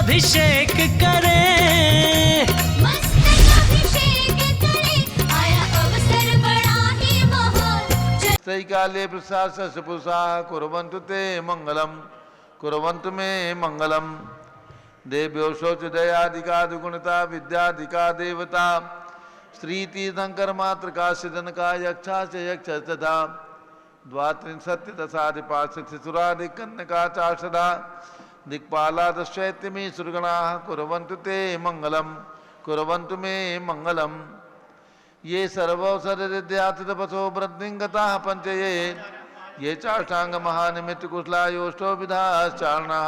अभिषेक करे, मस्तक अभिषेक करे, आया अवसर बड़ा ही महान। सही काले प्रसाद पुरुषा कुर्वन्तु ते मंगलम, कुर्वन्तु मे मंगलम। देव्यो शौच दयादिका दुगुणता विद्यादिका देवता, श्री तीर्थंकर मात्र का सिदन का यक्षा से यक्ष तथा द्वात्रिंशत् दशाधिपाशुरादि कन्यका चाषदा दिक्पाला दशैत्यमी सुरगणा कुर्वन्तु ते मंगलम, कुर्वन्तु मे मंगलम। ये सर्वौसर्यातपसो वृद्धिंगता पंचये, ये चाष्टांग महानिमित्त कुशला योष्टो विधाश्चारणा,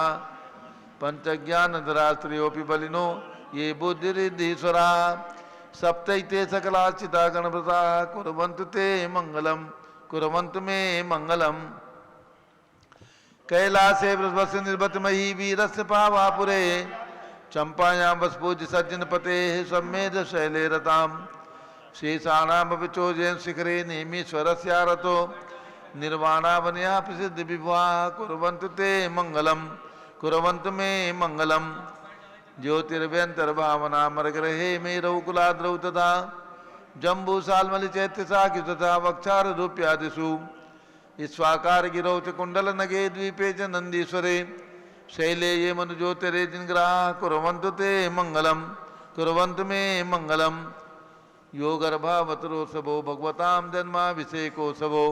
पंचज्ञानधरास्त्रियोपि बलिनो ये बुद्धिरिद्धीश्वरा, सप्तैते सकलाचिता गणप्रता कुर्वन्तु ते मंगलम, कुर्वन्तु मे मंगलम। कैलासे वृषभस्य निर्वतमयी वीरस्य पावापुरे, चंपायां वसपूज्य सज्जन पते सम्मेद शैले रताम, शेषाणामपि चोजयन् शिखरे नेमीश्वरस्यारतो, निर्वाणावन्या प्रसिद्ध विभुआ कुर्वन्तु ते मंगलम, कुर्वन्तु मे मंगलम। ज्योतिर्व्यंतर्भावनामरग्रहे मेरौकुलाद्रौ तथा जम्बूसाल्मलि चैत्यसाखि तथा वक्षाररूप्यादिषु, ईश्वाकार गिरौ च कुंडल नगे द्वीपे च नंदीश्वरे, शैले ये मनुज्योतिरे जिनग्राह कुर्वन्तु ते मंगलम, कुर्वन्तु मे मंगलम। यो गर्भावतरोत्सवो भगवतां जन्माभिषेकोत्सवो,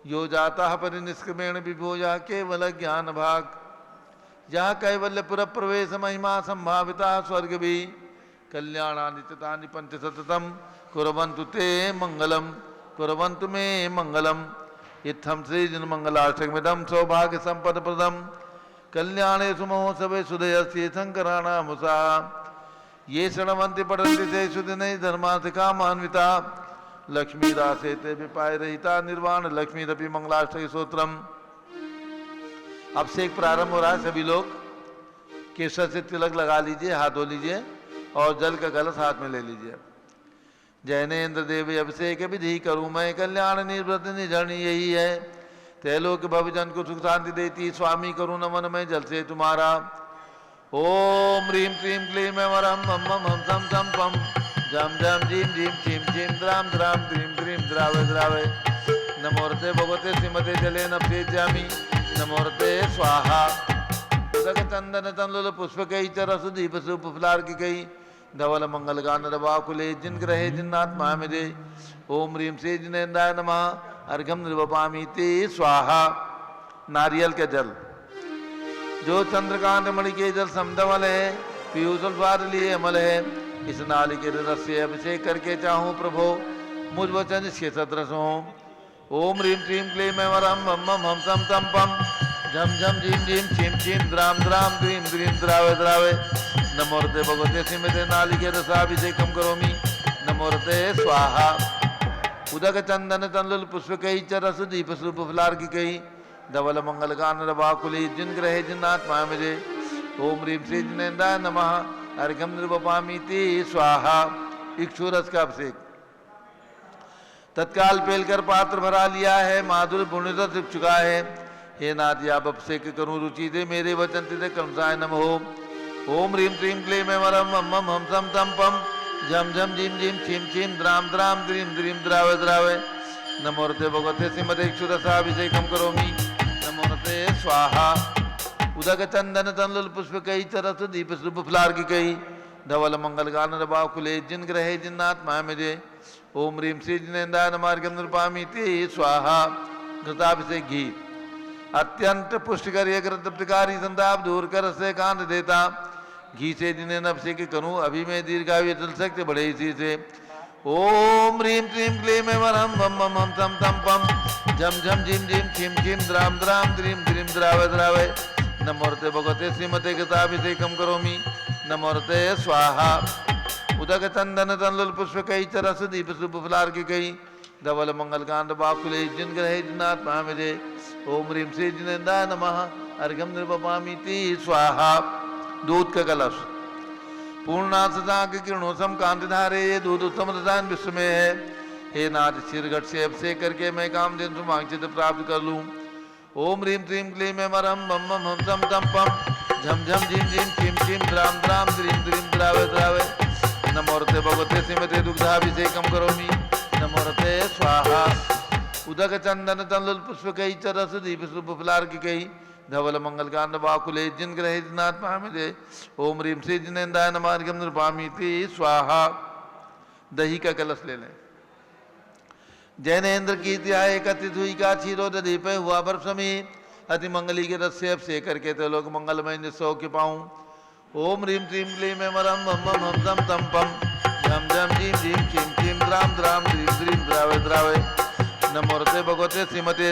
यो जाता परिनिष्क्रमेण विभो यः केवल ज्ञान भाग, यह कैवल्यपुर प्रवेश महिमा संभाविता स्वर्ग भी, कल्याणानि चितानि पंचशतम कुर्वन्तु ते मंगलम, कुर्वन्तु मे मंगलम। इत्थं श्रीजन मंगलाष्टकमिदं सौभाग्य संपद प्रदम, कल्याणे सुमहोत्सवे सुदयस्ते शंकराणामुषा, ये शृण्वन्ति पठन्ति ते सुदिने धर्मार्थकामान्विता, लक्ष्मी दासे ते विपाय रहिता निर्वाण लक्ष्मीरपि मंगलाष्टक स्तोत्रम। अब से एक प्रारंभ हो रहा है, सभी लोग केसर से तिलक लगा लीजिए, हाथ धो लीजिए और जल का कलश हाथ में ले लीजिए। जैनेन्द्र देव अभिषेक विधि करूँ मैं, कल्याण निर्वृत निधरणी यही है, तैलोक भवजन को सुख शांति देती, स्वामी करूँ नमन मैं जल से तुम्हारा। ओम ह्रीं क्लीं क्लीं वरम मम मम हम सम सम पम, जम जम जीम जीम छीम छीम द्राम द्राम द्रीम द्रीम द्रावे द्रावे, नमोर्ते भगवते श्रीमते जले नभ्येजामि, नमोर्ते स्वाहा। उदक चंदन तंलुल पुष्पकै च रस दीप सुप फुलार की गई, धवल मंगल गान रवाकुले जिन ग्रहे जिन्नात्मा मिले। ओम ह्रीं श्री जिनेन्द्राय नमः, अर्घ्यम निर्वपामि ते स्वाहा। नारियल के जल, जो चंद्रकांत मणि के जल समधवल है, पीयूष स्वाद लिए अमल है, इस नाली के रस से अभिषेक करके चाहूँ प्रभो मुझ वचन इसके सदृश हो। ओम ह्रीं क्लीं क्लीं वरम मम मम हम सम तम पम, झम झम झीम झीम छीम छीम द्राम द्राम द्रीम द्रीम द्रावे द्रावे, नमोर्ते भगवते श्रीमते नाली के रसाभिषेकम करोमि, नमोर्ते स्वाहा। उदक चंदन तंलुल पुष्पकै च रस दीप सुप फुलार की कई, धवल मंगल गान रवाकुली जिन ग्रहे जिन्नात्मा मिले। ओम ह्रीं श्री जिनेन्द्राय नमः, अर्घ्यम निर्वपामि ते स्वाहा। इक्षुरस का अभिषेक, तत्काल पेलकर पात्र भरा लिया है, माधुर पुण्यरस चुका है, हे नाथ आप अभिषेक करूँ रुचि दे मेरे वचन ते कर्मसाय नमः। ओम ह्रीं क्लीं क्लीं वरम मम मम हम सम तम पम, झम झम झीम झीम छीम छीम द्राम द्राम द्रीम द्रीम द्रावे द्रावे, नमोर्ते भगवते श्रीमते इक्षुरसाभिषेकम करोमि, नमोर्ते स्वाहा। उदक चंदन तंलुल पुष्पकै च रस दीप सुप फुलार की कई, धवल मंगल गान रवाकुले जिन ग्रहे जिन्नात्मा मिले। ओम ह्रीं श्री जिनेन्द्राय नमः, अर्घ्यम निर्वपामि ते स्वाहा। घृताभिषेक घी, अत्यंत पुष्टिकर तृप्तिकारी संताप दूर कर से कांत देता, घी से जिन्हें अभिषेक करूँ अभी मैं दीर्घायु चल सकते बड़े इसी से। ओम ह्रीं क्लीं क्लीं वरम मम मम हम सम तम पम, झम झम झीम झीम छीम छीम द्राम द्राम द्रीम द्रीम द्रावे द्रावे, नमोर्ते भगवते श्रीमते गताभिषेकम करोमि, नमोर्ते स्वाहा। उदक चंदन तंलुल पुष्पकै च रस दीप सुप फुलार की कई, धवल मंगल कांड बाकुले जिन ग्रहे जिन्नात्मा मिले। ओम ह्रीं श्री जिनेन्द्राय नमः, अर्घ्यम निर्वपामि ते स्वाहा। दूध का कलश, पूर्णासदांक किरणों सम कांति धारे, ये दूध उत्तम रसायन विश्व में है, हे नाथ शिरघट से अभिषेक करके मैं कामधेनु सुमांक्षित प्राप्त कर लूं। ओम ह्रीं क्लीं क्लीं वरम मम मम हम सम तम पम, झम झम झिम झिम छिम छिम द्राम द्राम द्रीम द्रीम द्रावे द्रावे नमोरते भगवते श्रीमते दुग्धाभिषेकम करोमि नमोरते स्वाहा उदक चंदन तंलुल पुष्पकई च रस दीप शुभ फलार्किकै धवल मंगल कांड बाकुले जिन ग्रहे जिनात् पामिदे ओम ह्रीम श्री जिनेन्द्राय नमः अर्घ्यं नृपामीति स्वाहा। दही का कलश ले लें। जैनेन्द्र कीर्ति आए कथित हुई का क्षीरो दीप हुआ बर्फ समी अति मंगली के रस से अब से करके तो लोग मंगलमय निस्सौ के पाऊं। ओम ह्रीम श्रीम क्लीम मरम मम मम हम तम तम पम झम झम झीम झीम छिम छिम द्राम द्राम द्रीम द्रीम द्रावे द्रावे नमोरते भगवते श्रीमते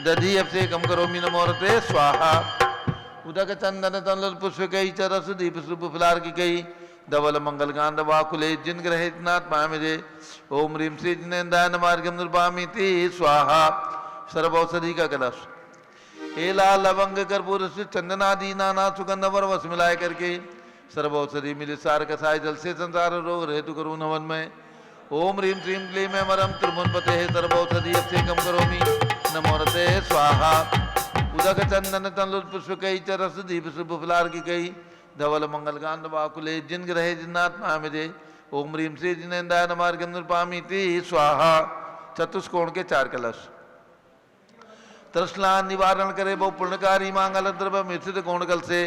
दधी अब से कम करोमि नमोरते स्वाहा। उदक चंदन तंल पुष्पकई च रस दीप शुभ फलार्किकै धवल मंगल कांड वाकुले जिन ग्रहे जिनात् पामिदे ओम ह्रीम श्री जिनेन्द्राय नमः अर्घ्यं नृपामीति स्वाहा। सर्वौषधि का कलश। एला लवंग कर्पूर से चंदनादि नाना सुगंध वर वस मिलाए करके सर्वौषधि मिली सार कसाय जल से संसार रोग हेतु करूँ नवन में। ओम ह्रीम श्रीम क्लीम मरम त्रिभुवनपते सर्वौषधि अब से कम करोमि नमोरते स्वाहा। उदक चंदन तंलुल पुष्पकई च रस दीप शुभ फलार्किकै धवल मंगल कांड वाकुले जिन ग्रहे जिनात् पामिदे ओम ह्रीम श्री जिनेन्द्राय नमः अर्घ्यं नृपामीति स्वाहा। चतुष्कोण के 4 कलश। तृष्णा निवारण करे बहु पुण्यकारी मांगल द्रव्य मिश्रित कोण कल से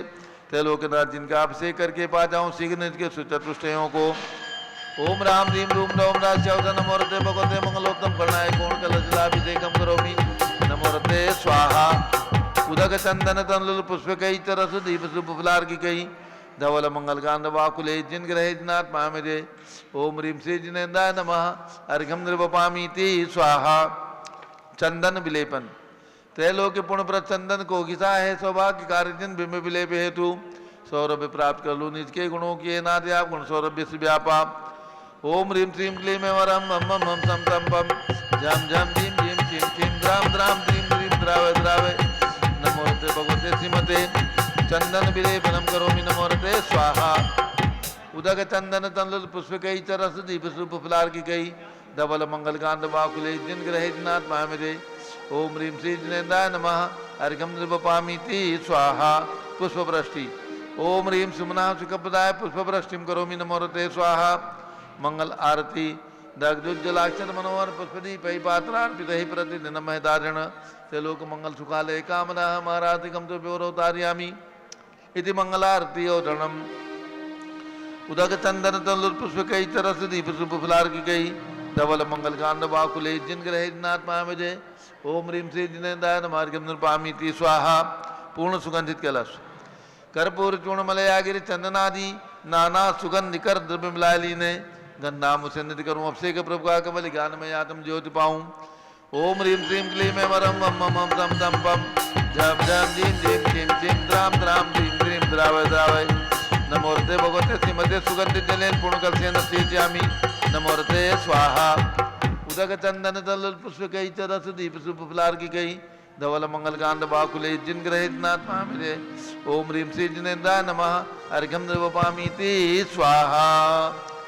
त्रैलोकनाथ जिनका अभिषेक करके पा जाऊं शीघ्र निज के सुचतुष्टयों को। ओम राम ह्रीम रूम नवम राष्ट्र नमोरते भगवते मंगलोत्तम करणाय कोण कलशाभिषेकम करोमि नमोरते स्वाहा। उदक चंदन तंलुल पुष्पकई च रस दीप शुभ फलार्किकै धवल मंगल कांड वाकुले जिन ग्रहे जिनात् पामिदे ओम ह्रीम श्री जिनेन्द्राय नमः अर्घ्यं नृपामीति स्वाहा। चंदन विलेपन। त्रैलोक्य पुण्यप्रद चंदन को घिसा है सौभाग्य कार्य बिंब विलेप हेतु सौरभ्य प्राप्त कर लू निज के गुणों की नाथ आप गुण सौरभ्य से व्यापा। ओम ह्रीम श्रीम क्लीम वरम मम मम हम सम तम पम झम झम झीम झीम छिम छिम द्राम द्राम द्रीम द्रीम द्रावे द्रावे नमोरते भगवते श्रीमते चंदन विलेपनम करोमि नमोरते स्वाहा। उदक चंदन तंलुल पुष्पकई च रस दीप शुभ फलार्किकै धवल मंगल कांड वाकुले जिन ग्रहे जिनात् पामिदे ओम ह्रीम श्री जिनेन्द्राय नमः अर्घ्यं नृपामीति स्वाहा। पुष्पवृष्टि। ओम ह्रीम सुमना सुखप्रदाय पुष्पवृष्टिम करोमि नमोरते स्वाहा। मंगल आरती। दग्धुज्जलाक्षर मनोहर पुष्पदीपै पात्रार्पितैः प्रतिदिनं महदारण त्रिलोक मंगल सुखालय कामना महाराधिकं तु व्योरोतारयामि इति मंगलारती औधरणम्। उदक चंदन तंलुल पुष्पकई च रस दीप शुभ फलार्किकै धवल मंगल कांड वाकुले जिन ग्रहे जिनात् पामिदे ओम ह्रीम श्री जिनेन्द्राय नमः अर्घ्यं नृपामीति स्वाहा। पूर्ण सुगंधित कलश। कर्पूर चूर्ण मलयागिरि चंदनादि नाना सुगंध निकर द्रव्य मिलाए लीने गंधा मुझसे निधि करूँ अभिषेक प्रभु का कमल ज्ञान में आत्म ज्योति पाऊँ। ओम ह्रीम श्रीम क्लीम वरम मम मम हम तम तम पम झम झम झीम झीम छिम छिम द्राम द्राम द्रीम द्रीम द्रावय द्रावय नमोरते भगवते श्रीमते सुगंधित जलेन पूर्ण कलशेन सेचयामि नमोरते स्वाहा। उदक चंदन तंलुल पुष्पकई च रस दीप शुभ फलार्किकै धवल मंगल कांड वाकुले जिन ग्रहे जिनात् पामिदे ओम ह्रीम श्री जिनेन्द्राय नमः अर्घ्यं नृपामीति स्वाहा।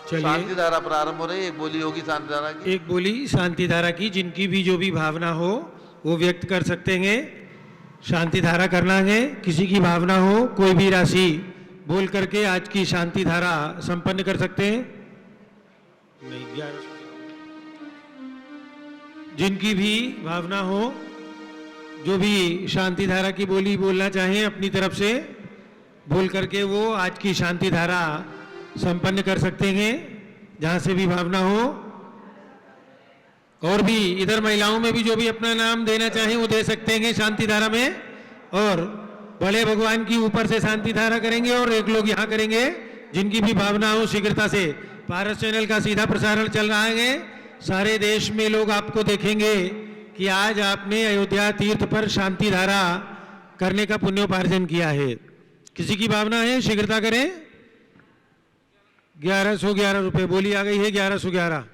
शांति धारा प्रारंभ हो रही है। एक बोली होगी शांति धारा की। एक बोली शांति धारा की। जिनकी भी जो भी भावना हो वो व्यक्त कर सकते हैं। शांति धारा करना है। किसी की भावना हो कोई भी राशि बोल करके आज की शांति धारा संपन्न कर सकते हैं। नहीं, जिनकी भी भावना हो जो भी शांति धारा की बोली बोलना चाहें अपनी तरफ से बोल करके वो आज की शांति धारा संपन्न कर सकते हैं जहां से भी भावना हो। और भी इधर महिलाओं में भी जो भी अपना नाम देना चाहें वो दे सकते हैं शांति धारा में। और बड़े भगवान की ऊपर से शांति धारा करेंगे और एक लोग यहाँ करेंगे। जिनकी भी भावना हो शीघ्रता से। पारस चैनल का सीधा प्रसारण चल रहा है। सारे देश में लोग आपको देखेंगे कि आज आपने अयोध्या तीर्थ पर शांति धारा करने का पुण्योपार्जन किया है। किसी की भावना है शीघ्रता करें। 1111 रुपये बोली आ गई है। 1111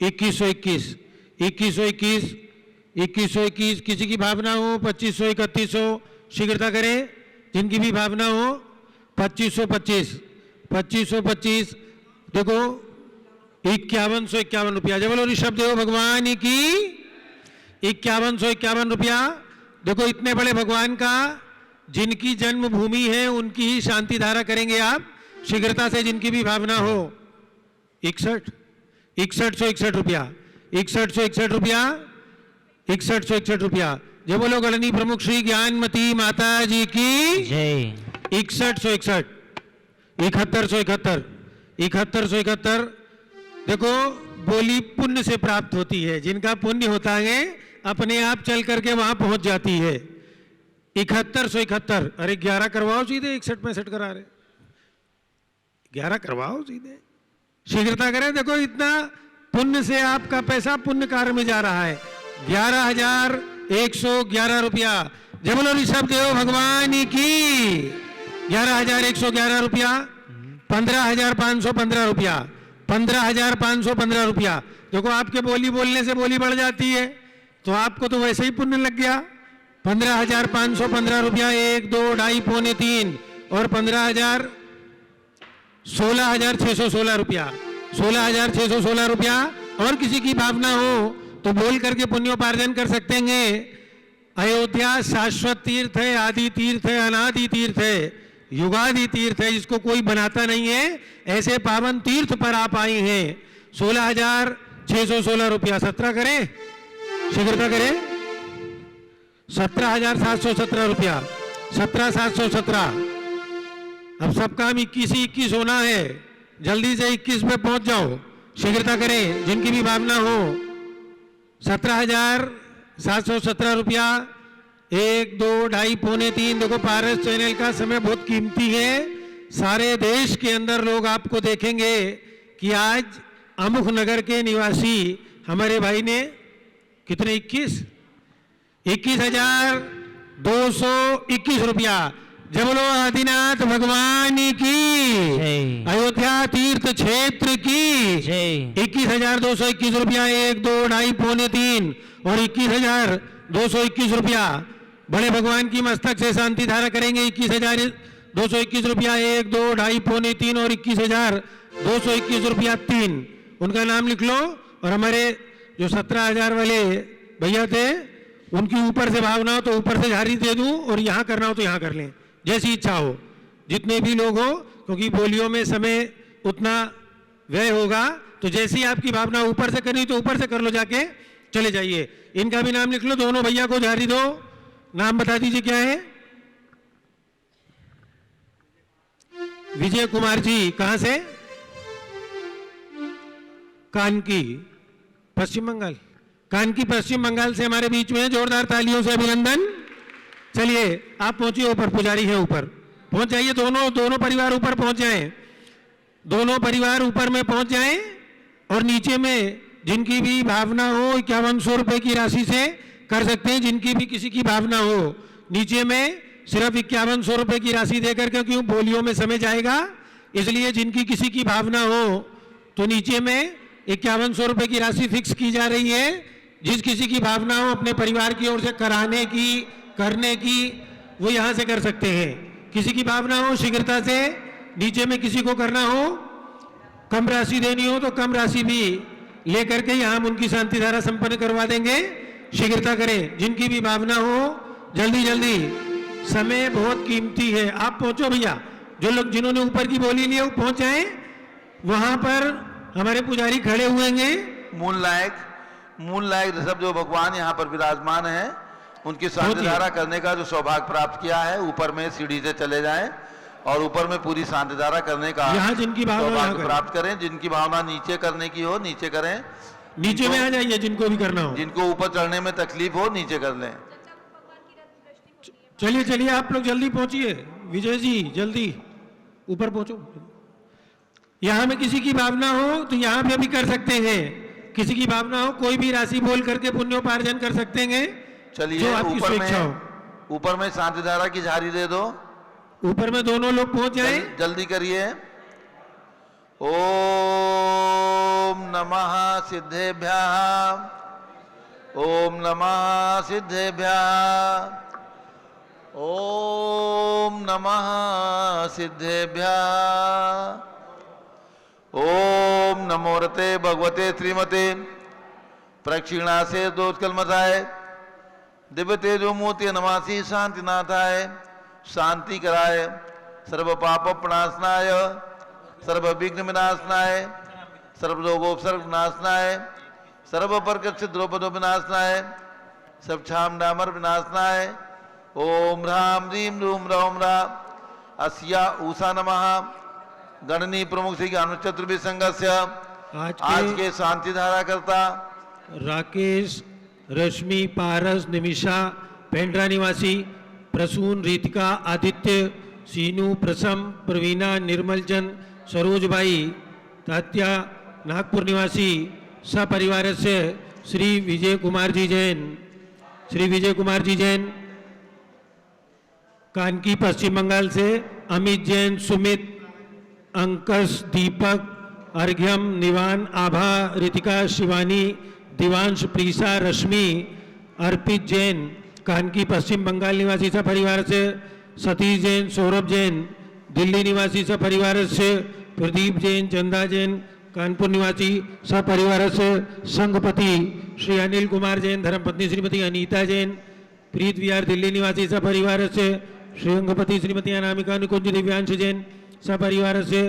2121 2121 2121 किसी की भावना हो 2500 3100 शीघ्रता करें। जिनकी भी भावना हो 2525 2525 देखो 5151 रुपया। जब बोलो ऋषभ देव भगवान की 5151 रुपया। देखो इतने बड़े भगवान का जिनकी जन्मभूमि है उनकी ही शांति धारा करेंगे आप शीघ्रता से, जिनकी भी भावना हो। 6161 रुपया, 6161 रुपया, 6161 रुपया। जय बोलो गणनी प्रमुख श्री ज्ञानमती माता जी की जय। 6161, 7171, 7171। देखो बोली पुण्य से प्राप्त होती है, जिनका पुण्य होता है अपने आप चल करके वहां पहुंच जाती है। 7171, अरे 11 करवाओ सीधे, 6165 करा रहे, 11 करवाओ सीधे, शीघ्रता करें। देखो इतना पुण्य से आपका पैसा पुण्य कार्य में जा रहा है। 11,111 रुपया। जय बोलो ऋषभ देव भगवान की। 11,111 रुपया, 15,515 रुपया, 15,515 रुपया। देखो आपके बोली बोलने से बोली बढ़ जाती है, तो आपको तो वैसे ही पुण्य लग गया। 15,515 रुपया, 1, 2, 2.5, पौने 3 और 15,000, 16,616 रुपया, 16,616 रुपया। और किसी की भावना हो तो बोल करके पुण्योपार्जन कर सकते हैं। अयोध्या शाश्वत तीर्थ है, आदि तीर्थ है, अनादि तीर्थ है, युगादि तीर्थ है, इसको कोई बनाता नहीं है। ऐसे पावन तीर्थ पर आप आई हैं। 16,616 रुपया, 17 करें, शीघ्रता करें। 17,717 रुपया, 17,717। अब सब काम 21 ही 21 होना है, जल्दी से 21 पे पहुंच जाओ, शीघ्रता करें जिनकी भी भावना हो। 17,717 रुपया, 1, 2, 2.5, पौने 3। देखो पारस चैनल का समय बहुत कीमती है। सारे देश के अंदर लोग आपको देखेंगे कि आज अमुख नगर के निवासी हमारे भाई ने कितने 21,221 रुपया। जय बोलो आदिनाथ भगवान की, अयोध्या तीर्थ क्षेत्र की। 21,221 रुपया, 1, 2, 2.5, पौने 3 और 21,221 रुपया। बड़े भगवान की मस्तक से शांति धारा करेंगे। 21,221 रुपया, 1, 2, 2.5, पौने 3 और 21,221 रुपया 3। उनका नाम लिख लो। और हमारे जो 17,000 वाले भैया थे, उनकी ऊपर से भावना हो तो ऊपर से झारी दे दूं, और यहाँ करना हो तो यहाँ कर लें, जैसी इच्छा हो, जितने भी लोग हो, क्योंकि बोलियों में समय उतना व्यय होगा। तो जैसी आपकी भावना ऊपर से करनी तो ऊपर से कर लो, जाके चले जाइए। इनका भी नाम लिख लो, दोनों भैया को झारी दो। नाम बता दीजिए क्या है? विजय कुमार जी। कहां से? कानकी, पश्चिम बंगाल। कानकी पश्चिम बंगाल से हमारे बीच में, जोरदार तालियों से अभिनंदन। चलिए आप पहुंचिए ऊपर, पुजारी है ऊपर, पहुंच जाइए। दोनों परिवार ऊपर पहुंच जाएं, दोनों परिवार ऊपर में पहुंच जाएं। और नीचे में जिनकी भी भावना हो 5100 रुपए की राशि से कर सकते हैं। जिनकी भी किसी की भावना हो, नीचे में सिर्फ 5100 रुपए की राशि देकर के, क्यों बोलियों में समय जाएगा, इसलिए जिनकी किसी की भावना हो तो नीचे में 5100 रुपए की राशि फिक्स की जा रही है। जिस किसी की भावना हो अपने परिवार की ओर से कराने की, करने की, वो यहां से कर सकते हैं। किसी की भावना हो शीघ्रता से, नीचे में किसी को करना हो, कम राशि देनी हो तो कम राशि भी लेकर के यहाँ हम उनकी शांति धारा संपन्न करवा देंगे। शीघ्रता करें जिनकी भी भावना हो, जल्दी जल्दी, समय बहुत कीमती है। आप पहुंचो भैया, जो लोग जिन्होंने ऊपर की बोली ली है वो पहुंच जाए। वहां पर हमारे पुजारी खड़े हुए हैं। मूल लायक ऋषभ जो भगवान यहाँ पर विराजमान है, उनकी शांति धारा करने का जो सौभाग्य प्राप्त किया है, ऊपर में सीढ़ी से चले जाएं और ऊपर में पूरी शांति धारा करने का यहाँ जिनकी भावना सौभाग्य प्राप्त करें। जिनकी भावना नीचे करने की हो, नीचे करें, नीचे में आ जाइए। जिनको भी करना हो, जिनको ऊपर चढ़ने में तकलीफ हो, नीचे कर लें। चलिए चलिए आप लोग जल्दी पहुंचिए। विजय जी जल्दी ऊपर पहुंचो। यहाँ में किसी की भावना हो तो यहाँ पे भी कर सकते हैं। किसी की भावना हो, कोई भी राशि बोल करके पुण्योपार्जन कर सकते हैं। चलिए ऊपर में शांति धारा की झारी दे दो। ऊपर में दोनों लोग पहुंच जाए, जल्दी करिए। ओम नमः सिद्धेभ्यः, ओम नमः सिद्धेभ्यः, ओम नमः सिद्धेभ्यः, ओम नमोरते भगवते श्रीमते प्रक्षिणा से दोष कलमताय दिव्य तेजो मूर्ति नमासी शांतिनाथाय शांति कराय, सर्व पाप प्रणाशनाय, सर्व विघ्न विनाशनाय, सर्व रोगोपसर्ग विनाशनाय, सर्व प्रकृति द्रौपदो विनाशनाय, सब छाम डामर विनाशनाय। ओम ह्राम ह्रीम रूम रौम रा अस्या ऊषा नमः। गणनी प्रमुख श्री ज्ञान चतुर्भुज संघस्य आज के शांति धारा करता राकेश, रश्मि, पारस, निमिषा, पेंड्रा निवासी, प्रसून, रितिका, आदित्य, सीनू, प्रसम, प्रवीणा, निर्मलचंद, सरोजबाई, तात्या, नागपुर निवासी सपरिवार से श्री विजय कुमार जी जैन, कानकी पश्चिम बंगाल से अमित जैन, सुमित, अंकश, दीपक, अर्घ्यम, निवान, आभा, रितिका, शिवानी, दिवांश, प्रीसा, रश्मि, अर्पित जैन, कानकी पश्चिम बंगाल निवासी सपरिवार से सतीश जैन, सौरभ जैन, दिल्ली निवासी सपरिवार से प्रदीप जैन, चंदा जैन, कानपुर निवासी सपरिवार से संघपति श्री अनिल कुमार जैन, धर्मपत्नी श्रीमती अनीता जैन, प्रीत विहार दिल्ली निवासी सपरिवार से श्रीअंगपति श्रीमती अनामिका निकुंज दिव्यांश जैन, सपरिवार से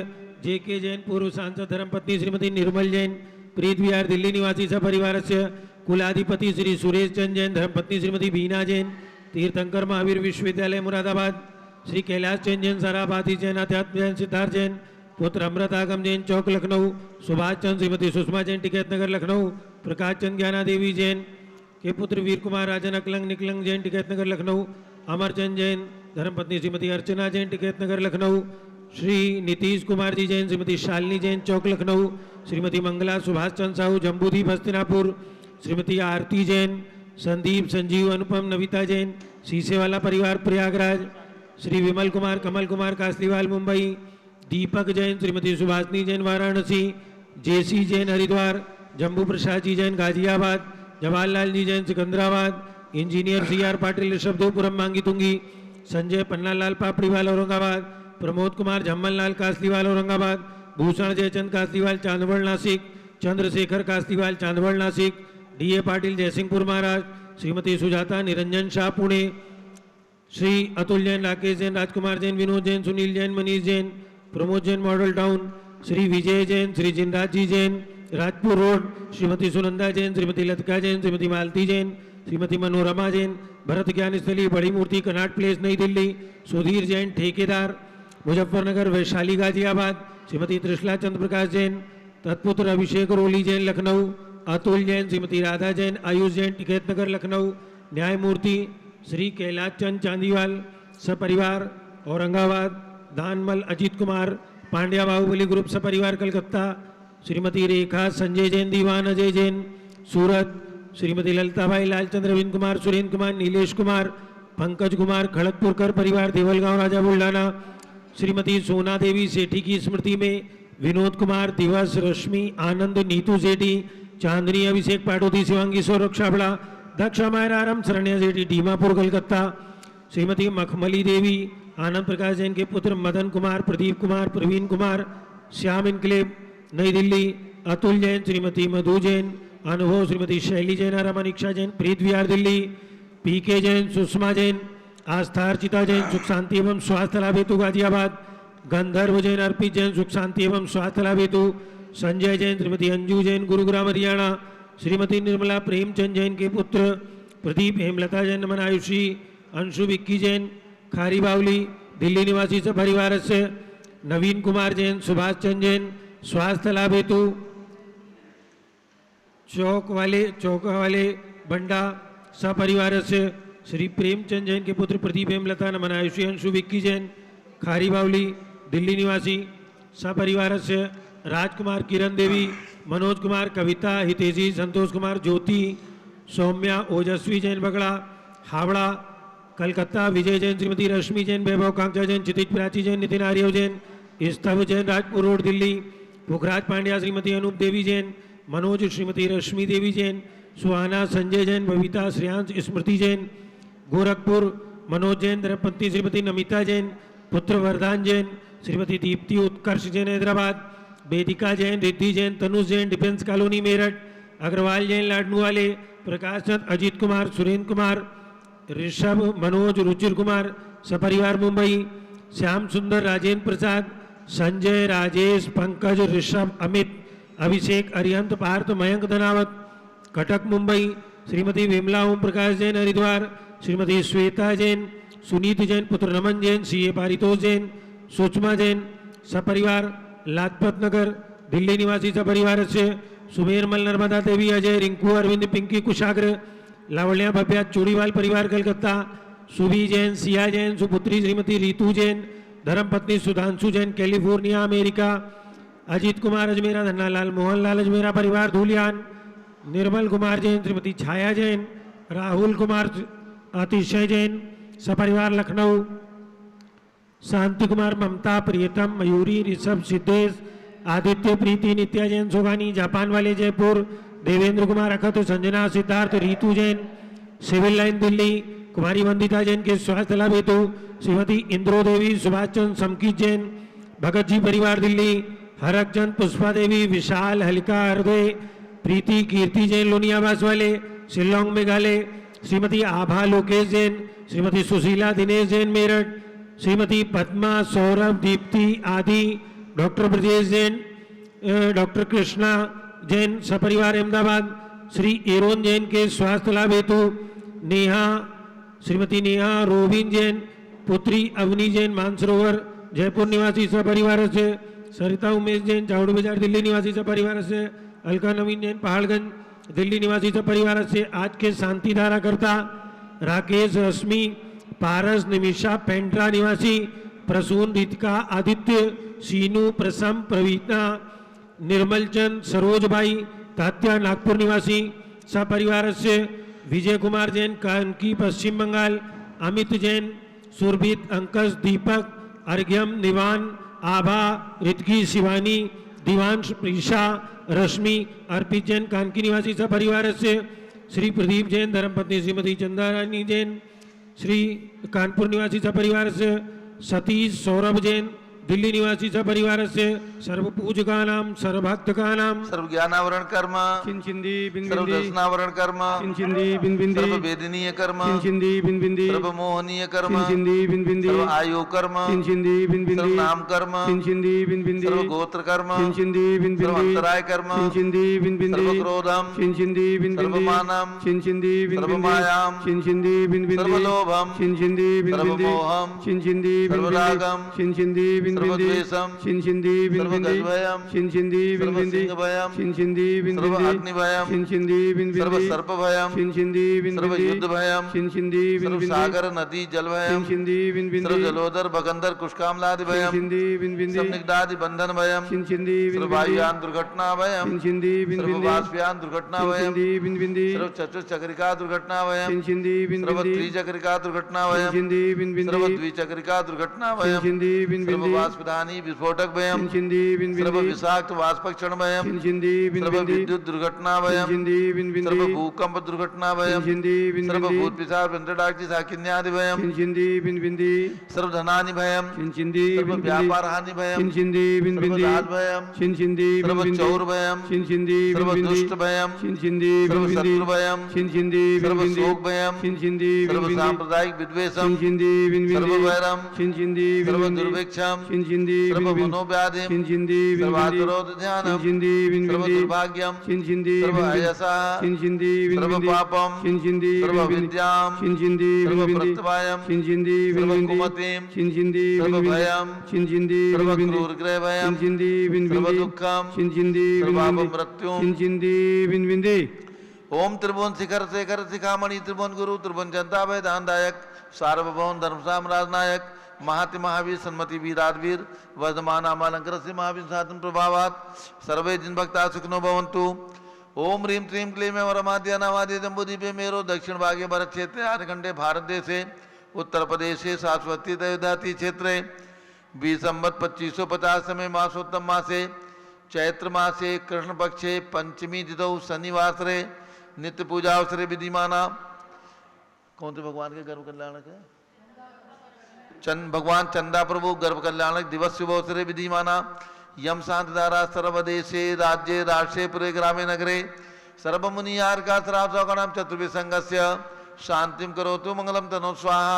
जेके जैन, पूर्व सांसद धर्मपत्नी श्रीमती निर्मल जैन, प्रीत विहार दिल्ली निवासी सपरिवार से कुलाधिपति श्री सुरेश चंद जैन, धर्मपत्नी श्रीमती बीना जैन, तीर्थंकर महावीर विश्वविद्यालय मुरादाबाद, श्री कैलाश चंद जैन, सराभाती जैन, अध्यात्म जैन, सिद्धार्थ जैन, पुत्र अमृत आगम जैन, चौक लखनऊ, सुभाष चंद श्रीमती सुषमा जैन, टिकैत नगर लखनऊ, प्रकाश चंद ज्ञाना देवी जैन के पुत्र वीर कुमार राजन अकलंग निकलंग जैन, टिकैत नगर लखनऊ, अमरचंद जैन, धर्मपत्नी श्रीमती अर्चना जैन, टिकैत नगर लखनऊ, श्री नीतीश कुमार जी जैन, श्रीमती शालिनी जैन, चौक लखनऊ, श्रीमती मंगला सुभाष चंद साहू, जम्बूद्वीप हस्तिनापुर, श्रीमती आरती जैन, संदीप, संजीव, अनुपम, नविता जैन, सीसेवाला परिवार Prayagraj, Shri Vimal Kumar, Kamal Kumar, Kasliwal Mumbai, Deepak Jain, Shrimati Subhashni Jain, Varanasi, J C Jain, Haridwar, Jambu Prasad ji Jain, Ghaziabad, Jawaharlal ji Jain, Secunderabad, engineer C R Patil, Rishabhdevpuram, Mangitungi, Sanjay Pannalal Papdiwal, Aurangabad, Pramod Kumar Jhammanlal, Kasliwal, Aurangabad, Bhushan Jaichand Kasliwal, Chandwad, Nashik, Chandrashekhar Kasliwal, Chandwad, Nashik, D A Patil, Jaysingpur, Maharashtra, Shrimati Sujata Niranjan Shah, Pune, Shri Atul Jain, Rakesh Jain, Rajkumar Jain, Vinod Jain, Sunil Jain, Manish Jain, Pramod Jain, model town, Shri Vijay Jain, Shri Jinraj जी जैन, राजपुर रोड, श्रीमती सुनंदा जैन, श्रीमती लतिका जैन, श्रीमती मालती जैन, श्रीमती मनोरमा जैन, भरत ज्ञान स्थली, बड़ी मूर्ति, कनाट प्लेस, नई दिल्ली, सुधीर जैन, ठेकेदार, मुजफ्फरनगर, वैशाली, गाजियाबाद, श्रीमती त्रिशला चंद्र प्रकाश जैन, तत्पुत्र अभिषेक रोली जैन, लखनऊ, अतुल जैन, श्रीमती राधा जैन, आयुष जैन, टिकैत नगर लखनऊ, न्यायमूर्ति श्री कैलाश चंद चांदीवाल, सपरिवार औरंगाबाद, दानमल अजीत कुमार, पांड्या बाहुबली ग्रुप सपरिवार कलकत्ता, श्रीमती रेखा संजय जैन, दीवान अजय जैन, सूरत, श्रीमती ललिताबाई, लालचंद्र, रविंद्र कुमार, सुरेंद्र कुमार, नीलेश कुमार, पंकज कुमार, खड़गपुरकर परिवार, देवलगांव, राजा बुल्ढाना, श्रीमती सोना देवी सेठी की स्मृति में विनोद कुमार, दिवस, रश्मि, आनंद, नीतू सेठी, चांदनी, अभिषेक पाटोदी, शिवांगी, सौरभ छाबड़ा, दक्ष मायराम, शरण्या सेठी, डीमापुर, कलकत्ता, श्रीमती मखमली देवी, आनंद प्रकाश जैन के पुत्र मदन कुमार, प्रदीप कुमार, प्रवीण कुमार, श्याम इनकलेब, नई दिल्ली, अतुल जैन, श्रीमती मधु जैन, अनुभव, श्रीमती शैली जैन, रमणीक्षा जैन, प्रीत विहार दिल्ली, पीके जैन, सुषमा जैन, आस्था अर्चिता जैन, सुख शांति एवं स्वास्थ्य लाभ हेतु गाजियाबाद, गंधर्व जैन, अर्पित जैन, सुख शांति एवं स्वास्थ्य लाभ हेतु, संजय जैन, श्रीमती अंजू जैन, गुरुग्राम, हरियाणा, श्रीमती निर्मला प्रेमचंद जैन के पुत्र प्रदीप, हेमलता जैन, नमन आयुषी, अंशु विक्की जैन, खारी बावली, दिल्ली निवासी सपरिवार से नवीन कुमार जैन, सुभाष चंद जैन, स्वास्थ्य लाभ हेतु, चौक वाले बंडा सपरिवार से श्री प्रेमचंद जैन के पुत्र प्रदीप, हेमलता, नमन आयुषी, अंशु विक्की जैन, खारी बावली, दिल्ली निवासी सपरिवार से राजकुमार, किरण देवी, मनोज कुमार, कविता, हितेशी, संतोष कुमार, ज्योति, सौम्या, ओजस्वी जैन, बगड़ा, हावड़ा, कलकत्ता, विजय जैन, श्रीमती रश्मि जैन, वैभव कांक्षा जैन, क्षितिज प्राची जैन, नितिन आर्यव जैन, स्तव जैन, राजपुर रोड, दिल्ली, पुखराज पांड्या, श्रीमती अनूप देवी जैन, मनोज, श्रीमती रश्मि देवी जैन, सुहाना, संजय जैन, बबीता, श्रेयांश, स्मृति जैन, गोरखपुर, मनोज जैन, धर्मपत्नी श्रीमती नमिता जैन, पुत्र वरदान जैन, श्रीमती दीप्ति, उत्कर्ष जैन, हैदराबाद, वेदिका जैन, रिद्धि जैन, तनुज जैन, डिफेंस कॉलोनी, मेरठ, अग्रवाल जैन, लाडनू वाले, प्रकाश चंद, अजीत कुमार, सुरेंद्र कुमार, ऋषभ, मनोज, रुचिर कुमार, सपरिवार मुंबई, श्याम सुंदर, राजेंद्र प्रसाद, संजय, राजेश, पंकज, ऋषभ, अमित, अभिषेक, अरिहंत, पार्थ, मयंक धनावत, कटक मुंबई, श्रीमती विमला ओम प्रकाश जैन हरिद्वार, श्रीमती श्वेता जैन, सुनीत जैन, पुत्र नमन जैन, सीए पारितोष जैन, सुषमा जैन, सपरिवार लाजपत नगर, दिल्ली निवासी सपरिवार से सुमेर मल, नर्मदा देवी, अजय, रिंकू, अरविंद, पिंकी, कुशाग्र, लावण्या, भव्या, चूड़ीवाल परिवार कलकत्ता, सुभी जैन, सिया जैन, सुपुत्री श्रीमती रीतू जैन, धर्मपत्नी सुधांशु जैन, कैलिफोर्निया अमेरिका, अजीत कुमार अजमेरा, धन्नालाल, मोहनलाल अजमेरा परिवार धूलियान, निर्मल कुमार जैन, श्रीमती छाया जैन, राहुल कुमार, अतिशय जैन, सपरिवार लखनऊ, शांति कुमार, ममता, प्रियतम, मयूरी, ऋषभ, सिद्धेश, आदित्य, प्रीति, नित्या जैन, सोगानी, जापान वाले जयपुर, देवेंद्र कुमार, अखत, संजना, सिद्धार्थ, रीतू जैन, सिविल लाइन दिल्ली, कुमारी वंदिता जैन के स्वास्थ्य लाभ हेतु श्रीमती इंद्रो देवी, सुभाष चंद, समकीत जैन, भगत जी परिवार दिल्ली, हरक चंद, पुष्पा देवी, विशाल, हल्का, हृदय, प्रीति, कीर्ति जैन, लोनियावास वाले, शिलोंग मेघालय, श्रीमती आभा, लोकेश जैन, श्रीमती सुशीला, दिनेश जैन, मेरठ, श्रीमती पद्मा, सौरभ, दीप्ति, आदि, डॉक्टर ब्रजेश जैन, डॉक्टर कृष्णा जैन, सपरिवार अहमदाबाद, श्री एरोन जैन के स्वास्थ्य लाभ हेतु नेहा, श्रीमती नेहा, रोबिन जैन, पुत्री अवनी जैन, मानसरोवर, जयपुर निवासी सपरिवार से सरिता उमेश जैन, चावड़ी बाजार दिल्ली निवासी सपरिवार से अलका नवीन जैन, पहाड़गंज दिल्ली निवासी सपरिवार से आज के शांति धारा करता राकेश, रश्मि, पारस, निमिषा, पेंड्रा निवासी, प्रसून, रितिका, आदित्य, सीनू, प्रसम, प्रवीणा, निर्मल चंद, सरोज भाई, तात्या, नागपुर निवासी सपरिवार से विजय कुमार जैन, कानकी, पश्चिम बंगाल, अमित जैन, सुरभित, अंकश, दीपक, अर्घ्यम, निवान, आभा, रितकी, शिवानी, दिवांश, प्रीशा, रश्मि, अर्पित जैन, कानकी निवासी सपरिवार से श्री प्रदीप जैन, धर्मपत्नी श्रीमती चंदारानी जैन, श्री कानपुर निवासी सपरिवार से सतीश, सौरभ जैन, दिल्ली निवासी सपरिवार से सर्व पूज का नाम, सर्वभक्त का नाम, सर्व ज्ञानावरण कर्म, चिंचिंदी बिन सर्व बिंदी, दर्शनावरण कर्म, चिंचिंदी बिन बिंदी, सर्व वेदनीय कर्म, चिंचिंदी बिन बिंदी, सर्व मोहनीय कर्म, चिंचिंदी बिन बिंदी, सर्व आयु कर्म, चिंचिंदी बिन सर्व बिंदी, नाम कर्म, चिंचिंदी बिन बिंदी, सर्व गोत्र कर्म, चिंचिंदी बिन सर्व बिंदी, अंतराय कर्म, चिंचिंदी बिन सर्व बिंदी, क्रोधम, चिंचिंदी बिन सर्व बिंदी, मानम, चिंचिंदी बिन सर्व बिंदी, मायाम, चिंचिंदी बिन बिंदी, सर्व लोभम, चिंचिंदी बिन सर्व बिंदी, मोहम, चिंचिंदी बिन सर्व बिंदी, रागम, चिंचिंदी बिन सर्व बिंदी, द्वेषम, चिंचिंदी बिन सर्व बिंदी, गजभयम, चिंचिंदी बिन सर्व बिंदी, सिंहभयम, चिंचिंदी बिन सर्व बिंदी, अग्निभयम, चिंचिंदी बिन सर्व बिंदी, सर्पभयम, चिंचिंदी बिन सर्व बिंदी, युद्धभयम, चिंचिंदी बिन सर्व बिंदी, सागर नदी जलभयम, चिंचिंदी बिन सर्व बिंदी, जलोदर भगंदर कुष्कामलादि भयम, चिंचिंदी बिन बिंदी, सर्व निगदादि बंधन भयम, चिंचिंदी बिन सर्व बिंदी, वायुयान दुर्घटना भयम, चिंचिंदी बिन सर्व बिंदी, वाष्पयान दुर्घटना भयम, चिंचिंदी बिन बिंदी, सर्व चतुश्चक्रिका दुर्घटना भयम, चिंचिंदी बिन सर्व बिंदी, त्रिचक्रिका दुर्घटना भयम, चिंचिंदी बिन सर्व बिंदी, द्विचक्रिका दुर्घटना भयम, चिंचिंदी बिन सर्व बिंदी, वाष्पदानी विस्फोटक भयम, चिंचिंदी बिन सर्व बिंदी, विषाक्त वाष्पक्षण भयम, चिंचिंदी बिन सर्व बिंदी, विद्युत दुर्घटना भयम, चिंचिंदी बिन सर्व बिंदी, भूकंप दुर्घटना भयम, चिंचिंदी बिन सर्व बिंदी, भूत पिशाच पंचडाक्षी साकिन्यादि भयम, चिंचिंदी बिन बिंदी, सर्व धनानि भयम, चिंचिंदी सर्व बिन बिंदी, व्यापार हानि भयम, चिंचिंदी बिन सर्व बिंदी, दास भयम, चिंचिंदी बिन सर्व बिंदी, चौर भयम, चिंचिंदी बिन सर्व बिंदी, दुष्ट भयम, चिंचिंदी बिन सर्व बिंदी, शत्रु भयम, चिंचिंदी बिन सर्व बिंदी, शोक भयम, चिंचिंदी बिन सर्व बिंदी, सांप्रदायिक विद्वेषम, चिंचिंदी बिन सर्व बिंदी, वैरम, चिंचिंदी बिन सर्व बिंदी, दुर्भिक्षम, चिंचिंदी सर्व बिन बिंदी, मनोव्याधिम, चिंचिंदी बिन सर्व बिंदी, आतुरोध ध्यानम, चिंचिंदी बिन सर्व बिंदी, दुर्भाग्यम, चिंचिंदी सर्व बिन बिंदी, अयसा, चिंचिंदी बिन सर्व बिंदी, पापम, चिंचिंदी सर्व बिन बिंदी, विद्याम, चिंचिंदी सर्व बिन बिंदी, प्रत्यवायम, चिंचिंदी बिन सर्व बिंदी, कुमतिम, चिंचिंदी सर्व बिन बिंदी, भयम, चिंचिंदी सर्व बिन बिंदी, क्रूरग्रह भयम, चिंचिंदी बिन सर्व बिंदी, दुःखम, चिंचिंदी बिन सर्व बिंदी, अपमृत्युम, चिंचिंदी बिन बिंदी। ओम त्रिभुवन शिखर शेखर शिखामणि त्रिभुवन गुरु त्रिभुवन जनता भय दानदायक सार्वभौम धर्म साम्राज्य नायक महाति महावीर सन्मति वीराधवीर वर्धमान आमालंकर से महावीर साधन प्रभावात सर्वे जिन भक्ता सुखनो भवन्तु। ओम ह्रीं क्लीं क्लीं वरमाद्य नामाद्य जम्बूदीपे मेरो दक्षिण भागे भरत क्षेत्रे आर्यखंडे भारत देशे उत्तर प्रदेशे शाश्वती तयोदाति क्षेत्रे बीसंवत 2550 में मासोत्तम मासे चैत्र मासे कृष्ण पक्षे पंचमी तिथौ शनिवासरे नित्य पूजा अवसरे विधिमाना। कौन से भगवान के गर्भ कल्याणक है? भगवान चंदा प्रभु गर्भ कल्याणक दिवस शुभ अवसरे विधिमाना। यम शांति धारा सर्वदेशे राज्ये राष्ट्रे पुरे ग्रामे नगरे सर्वमुनियार्का श्रावसौकणाम चतुर्भि संघस्य शांतिम करोतु मंगलम तनो स्वाहा।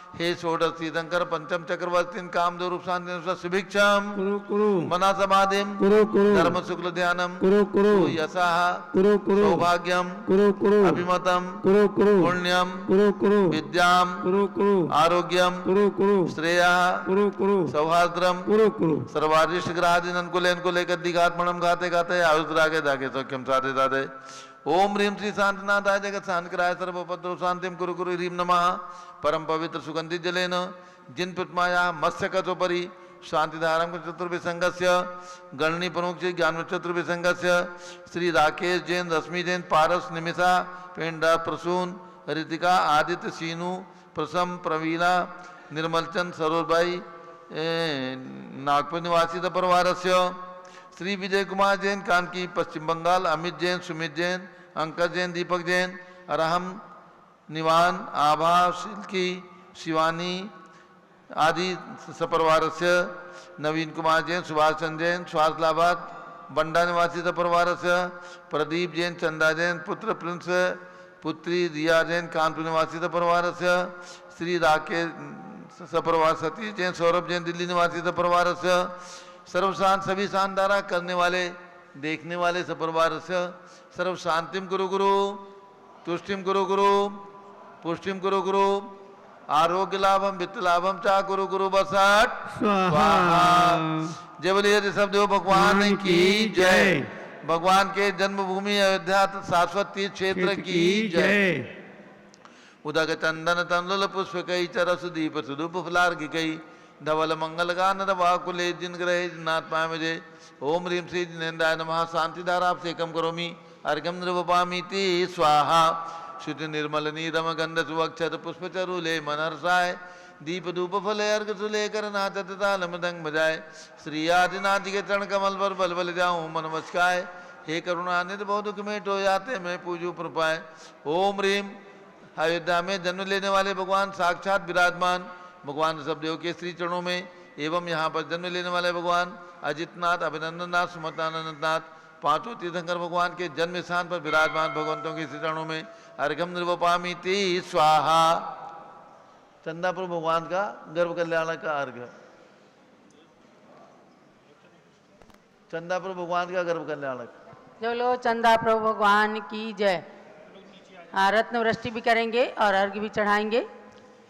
हे षोडश तीर्थंकर पंचम चक्रवर्ती कामदेव रूप शांति सुभिक्षम कुरु कुरु मना समाधिम कुरु कुरु धर्म शुक्ल ध्यानम कुरु कुरु यशः कुरु कुरु सौभाग्यम कुरु कुरु अभिमतम कुरु कुरु पुण्यम कुरु कुरु विद्याम कुरु कुरु आरोग्यम कुरु कुरु श्रेया कुरु कुरु सौहार्द्रम कुरु कुरु सर्वारिष्ट ग्राहदिन अनुकूल दिघात्मणम घाते घाते आयुद्रागे दागे सौख्यम साधे साधे ओम ह्रीम श्री शांतिनाथाय जगत शांतिकराय सर्वोपद्रव शांतिम कुरु कुरु ह्रीम नमः परम पवित्र सुगंधि जलेन जिन प्रतिमाया मत्स्य कथोपरि शांतिधारम चतुर्विसंगस्य गणनी प्रमुख जी ज्ञान चतुर्विसंगस्य श्री राकेश जैन रश्मि जैन पारस निमिषा पेंडा प्रसून ऋतिका आदित्य सीनू प्रसम प्रवीणा निर्मलचंद सरोजबाई नागपुर निवासी परिवारस्य श्री विजय कुमार जैन कानकी पश्चिम बंगाल अमित जैन सुमित जैन अंकज जैन दीपक जैन अरहम निवान आभा शिल्की शिवानी आदि सपरिवारस्य नवीन कुमार जैन सुभाष चंद्र जैन स्वास्थलाबाद बंडा निवासी सपरिवारस्य प्रदीप जैन चंदा जैन पुत्र प्रिंस पुत्री रिया जैन कानपुर निवासी सपरिवारस्य श्री राकेश सपरिवार सतीश जैन सौरभ जैन दिल्ली निवासी सपरिवारस्य सर्वशांत सभी शानदारा करने वाले देखने वाले सपरिवारस्य सर्व शांतिम गुरु गुरु तुष्टिम गुरु गुरु पुष्टिम गुरु गुरु आरोग्य लाभम वित्त लाभम चा गुरु गुरु बसठ स्वाहा जय बोलिए ऋषभ देव भगवान की जय। भगवान के जन्मभूमि अयोध्या शाश्वत तीर्थ क्षेत्र की जय। उदक चंदन तंडुल पुष्प कई चरस दीप सुदूप फलार्घ कई धवल मंगल गान दवाकुले जिन ग्रहे जिन्नाथ पाए मुझे ओम ह्रीम श्री जिनेन्द्राय नमः शांति धारा आपसे कम करोमि अर्घ्यम नृपामीति स्वाहा शुद्ध निर्मल नीरम गंध सुवक्षर पुष्प चरुले मनहर्षाय दीप धूप फले अर्घ सुले कर नाचत ताल मृदंग बजाए श्री आदिनाथ के चरण कमल पर बल बल जाऊं मन मस्काय हे करुणानिधि बहुत दुख में टो जाते मैं पूजू प्रपाए ओम ह्रीम अयोध्या में जन्म लेने वाले भगवान साक्षात विराजमान भगवान ऋषभदेव के श्री चरणों में एवं यहाँ पर जन्म लेने वाले भगवान अजितनाथ अभिनंदननाथ सुमतानंदनाथ पांचों तीर्थंकर भगवान के जन्म स्थान पर विराजमान भगवंतों के श्री चरणों में अर्घम निर्वपामीति स्वाहा। चंदापुर भगवान का गर्भ कल्याण का अर्घ चंदापुर भगवान का गर्भ कल्याणक चलो चंदा प्रभु भगवान की जय। रत्न वृष्टि भी करेंगे और अर्घ भी चढ़ाएंगे।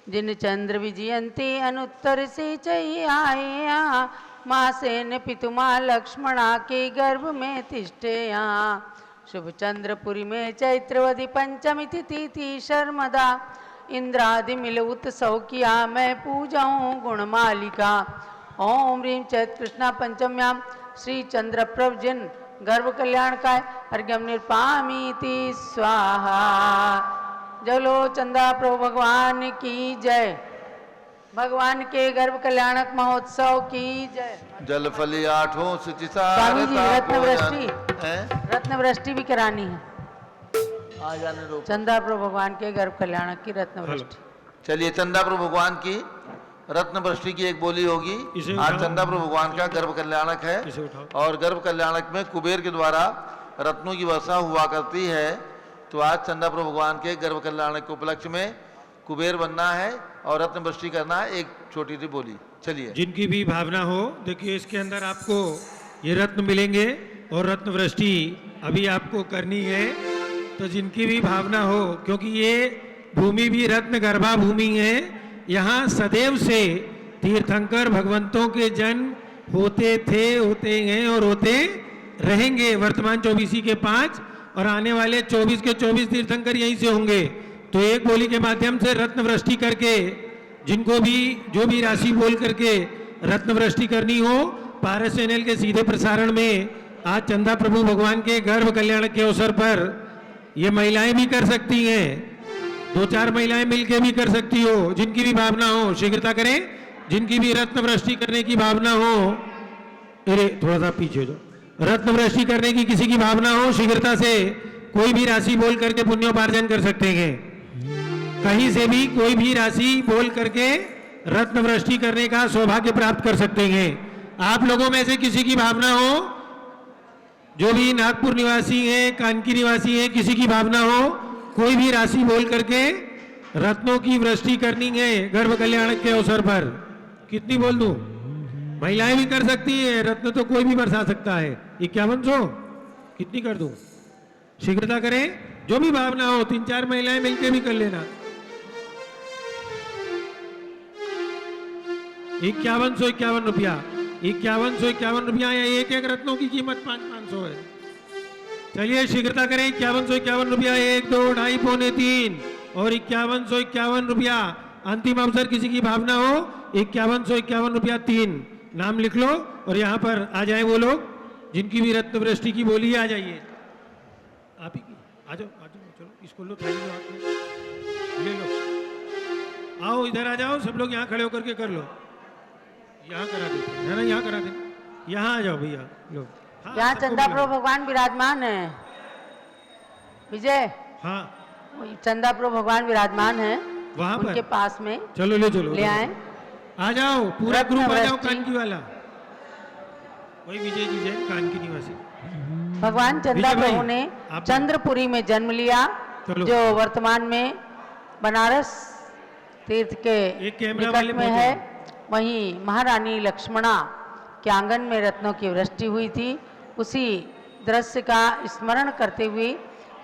जिन चंद्र विजयंती अनुत्तर से चई आए माँ सेन पितुमा लक्ष्मणा के गर्भ में तिष्ठे यहाँ शुभ चंद्रपुरी में चैत्रवदी पंचमी तिथि थी शर्मदा इंद्रादि मिल उत्सव किया मैं पूजाऊँ गुणमालिका ओम ह्रीम चैत कृष्णा पंचम्याम श्री चंद्र प्रभ जिन गर्भ कल्याण का अर्घ्यम निर्पामीति स्वाहा। जलो चंदा प्रभु भगवान की जय। भगवान के गर्भ कल्याणक महोत्सव की जय। जल फली आठों स्वामी जी रत्न वृष्टि भी करानी है। आ जाने दो। चंदा प्रभु भगवान के गर्भ कल्याणक की रत्न वृष्टि। चलिए चंदा प्रभु भगवान की रत्न वृष्टि की एक बोली होगी। आज चंदा प्रभु भगवान का गर्भ कल्याणक है और गर्भ कल्याणक में कुबेर के द्वारा रत्नों की वर्षा हुआ करती है। तो आज चंदा प्रभु भगवान के गर्भ कल्याणक के उपलक्ष्य में कुबेर बनना है और रत्न वृष्टि करना है। एक छोटी सी बोली चलिए। जिनकी भी भावना हो देखिए इसके अंदर आपको ये रत्न मिलेंगे और रत्न वृष्टि अभी आपको करनी है। तो जिनकी भी भावना हो क्योंकि ये भूमि भी रत्न गर्भा भूमि है। यहाँ सदैव से तीर्थंकर भगवंतों के जन्म होते थे होते हैं और होते रहेंगे। वर्तमान 24 के 5 और आने वाले 24 के 24 तीर्थंकर यहीं से होंगे। तो एक बोली के माध्यम से रत्न वृष्टि करके जिनको भी जो भी राशि बोल करके रत्न वृष्टि करनी हो पारस चैनल के सीधे प्रसारण में आज चंदा प्रभु भगवान के गर्भ कल्याण के अवसर पर ये महिलाएं भी कर सकती हैं। 2-4 महिलाएं मिलके भी कर सकती हो। जिनकी भी भावना हो शीघ्रता करें। जिनकी भी रत्न वृष्टि करने की भावना हो, अरे थोड़ा सा पीछे हो जाओ। रत्न वृष्टि करने की किसी की भावना हो शीघ्रता से कोई भी राशि बोल करके पुण्योपार्जन कर सकते हैं। कहीं से भी कोई भी राशि बोल करके रत्न वृष्टि करने का सौभाग्य प्राप्त कर सकते हैं। आप लोगों में से किसी की भावना हो, जो भी नागपुर निवासी हैं, कानकी निवासी हैं, किसी की भावना हो कोई भी राशि बोल करके रत्नों की वृष्टि करनी है गर्भ कल्याण के अवसर पर। कितनी बोल दूं? महिलाएं भी कर सकती हैं, रत्न तो कोई भी बरसा सकता है। 5100 कितनी कर दूं? शीघ्रता करें, जो भी भावना हो, 3-4 महिलाएं मिलकर भी कर लेना। 5151 रुपया, 5151 रुपया या एक एक रत्नों की कीमत 500 है। चलिए शीघ्रता करें, 5151 रुपया, 1 2 2.5 पौने 3 और 5151 रुपया। अंतिम अवसर, किसी की भावना हो, 5151 रुपया 3 नाम लिख लो और यहाँ पर आ जाए वो लोग जिनकी भी रत्न वृष्टि की बोली है। आ जाइए, आप ही की, आ जाओ आ जाओ, चलो इसको लो, थाली लो, हाथ में ले लो, आओ इधर आ जाओ, सब लोग यहाँ खड़े होकर के कर लो। यहाँ करा देते है ना, यहाँ करा दे, यहाँ आ जाओ भैया लो। हाँ, यहाँ सबको चंदा बुलाओ। प्रभु भगवान विराजमान है। विजय, हाँ चंदा प्रभु भगवान विराजमान है, वहाँ पर उनके पास में चलो ले चलो, ले आए। आ जाओ पूरा रत्न ग्रुप आ जाओ। वृष्टि। कानकी वाला वही विजय जी जैन, कानकी निवासी। भगवान चंदा विजय भाई, प्रभु ने आप- चंद्रपुरी में जन्म लिया, चलो। जो वर्तमान में बनारस तीर्थ के एक कैमरा निकट वाले में पहुंचे। है। वहीं महारानी लक्ष्मणा के आंगन में रत्नों की वृष्टि हुई थी। उसी दृश्य का स्मरण करते हुए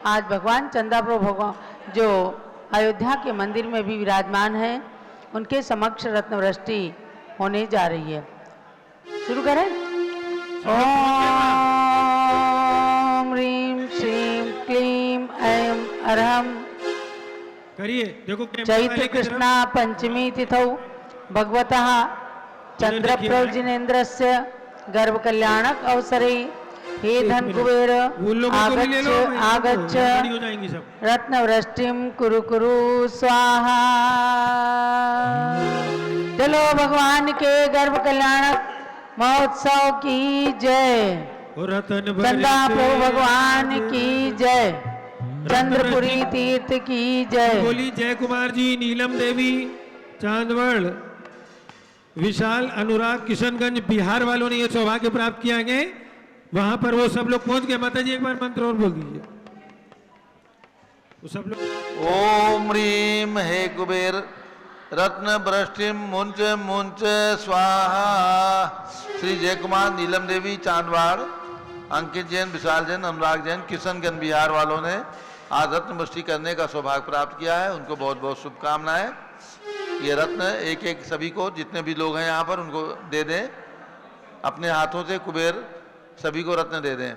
आज भगवान चंदा प्रभु भगवान जो अयोध्या के मंदिर में भी विराजमान है, उनके समक्ष रत्न वृष्टि होने जा रही है। शुरू करें। ओम ह्रीं श्रीं क्लीं ऐं अरहं। करिए, देखो कैमरा वाले चैत्र की तरफ। कृष्णा पंचमी तिथौ भगवतः चंद्रप्रौजिनेन्द्रस्य गर्भ कल्याणक अवसरे हे धन कुबेर उन लोगों को भी ले लो, आगच्छ खड़ी हो जाएंगी सब। रत्न वृष्टिम कुरु कुरु स्वाहा। चलो भगवान के गर्भ कल्याणक महोत्सव की जय। और रतन चंदा बरसे। प्रभु भगवान की जय। चंद्रपुरी तीर्थ की जय। बोली जय कुमार जी, नीलम देवी, चांदवड़, विशाल, अनुराग, किशनगंज, बिहार वालों ने ये सौभाग्य प्राप्त किया है। वहां पर वो सब लोग पहुंच गए। माता जी एक बार मंत्र और बोल दीजिए। वो सब लोग ओम ह्रीं हे कुबेर रत्न वृष्टिम मुंच मुंच स्वाहा। श्री जय कुमार, नीलम देवी, चांदवाड़, अंकित जैन, विशाल जैन, अनुराग जैन, किशनगंज बिहार वालों ने आज रत्न वृष्टि करने का सौभाग्य प्राप्त किया है। उनको बहुत बहुत शुभकामनाएं। ये रत्न एक एक सभी को, जितने भी लोग हैं यहाँ पर, उनको दे दें अपने हाथों से। कुबेर सभी को रत्न दे दें।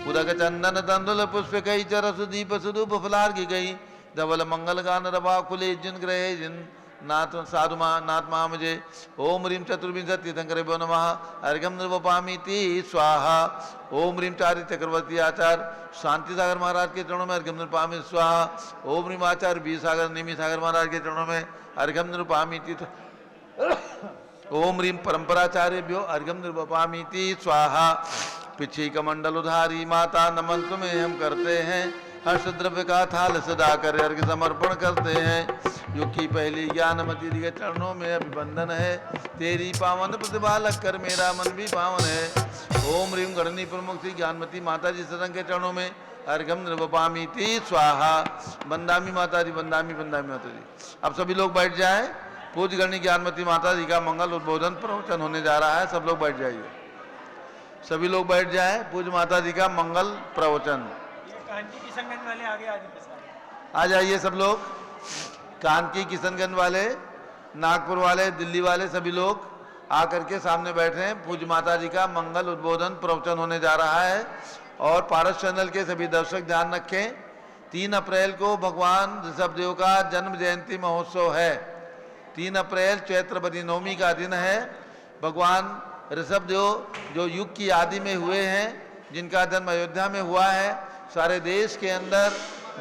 उदक चंदन तंदुल पुष्प कई चरस दीप सुदूप फलार की गई धवल मंगल गान रवा कुले जिन ग्रहे जिन नाथ साधु नाथ मुझे। ओम ह्रीं चतुर्विंशति तीर्थंकर नमः अर्घ्यम निर्वपामीति स्वाहा। ओम ह्रीं चार्य चक्रवर्ती आचार्य शांति सागर महाराज के चरणों में अर्घ्यम निर्वपामी स्वाहा। ओम ह्रीं आचार्य बी सागर निमि सागर महाराज के चरणों में अर्घ्यम निर्वपामीति। ओम ह्रीं परंपराचार्यभ्यो अर्घ्यम निर्वपामीति स्वाहा। पिछी कमंडल उधारी माता नमन तुम्हें हम करते हैं। हर्ष द्रव्य का थाल सदा कर अर्घ्य समर्पण करते हैं। युग की पहली ज्ञानमती के चरणों में अभिवंदन है। तेरी पावन प्रतिभा लग कर मेरा मन भी पावन है। ओम ह्रीं गणनी प्रमुख श्री ज्ञानमती माता जी सदन के चरणों में अर्घ्यम निर्वपामीति स्वाहा। बंदामी माता जी, बंदामी बंदामी माता जी। अब सभी लोग बैठ जाएं। पूज्य गणनी ज्ञानमती माता जी का मंगल उद्बोधन प्रवचन होने जा रहा है। सब लोग बैठ जाइए, सभी लोग बैठ जाएं। पूज्य माता जी का मंगल प्रवचन। आ जाइए सब लोग। कानकी, किशनगंज वाले, नागपुर वाले, दिल्ली वाले सभी लोग आकर के सामने बैठे हैं। पूज्य माता जी का मंगल उद्बोधन प्रवचन होने जा रहा है। और पारस चैनल के सभी दर्शक ध्यान रखें, 3 अप्रैल को भगवान ऋषभदेव का जन्म जयंती महोत्सव है। 3 अप्रैल चैत्रवती नवमी का दिन है। भगवान ऋषभदेव जो युग की आदि में हुए हैं, जिनका जन्म अयोध्या में हुआ है, सारे देश के अंदर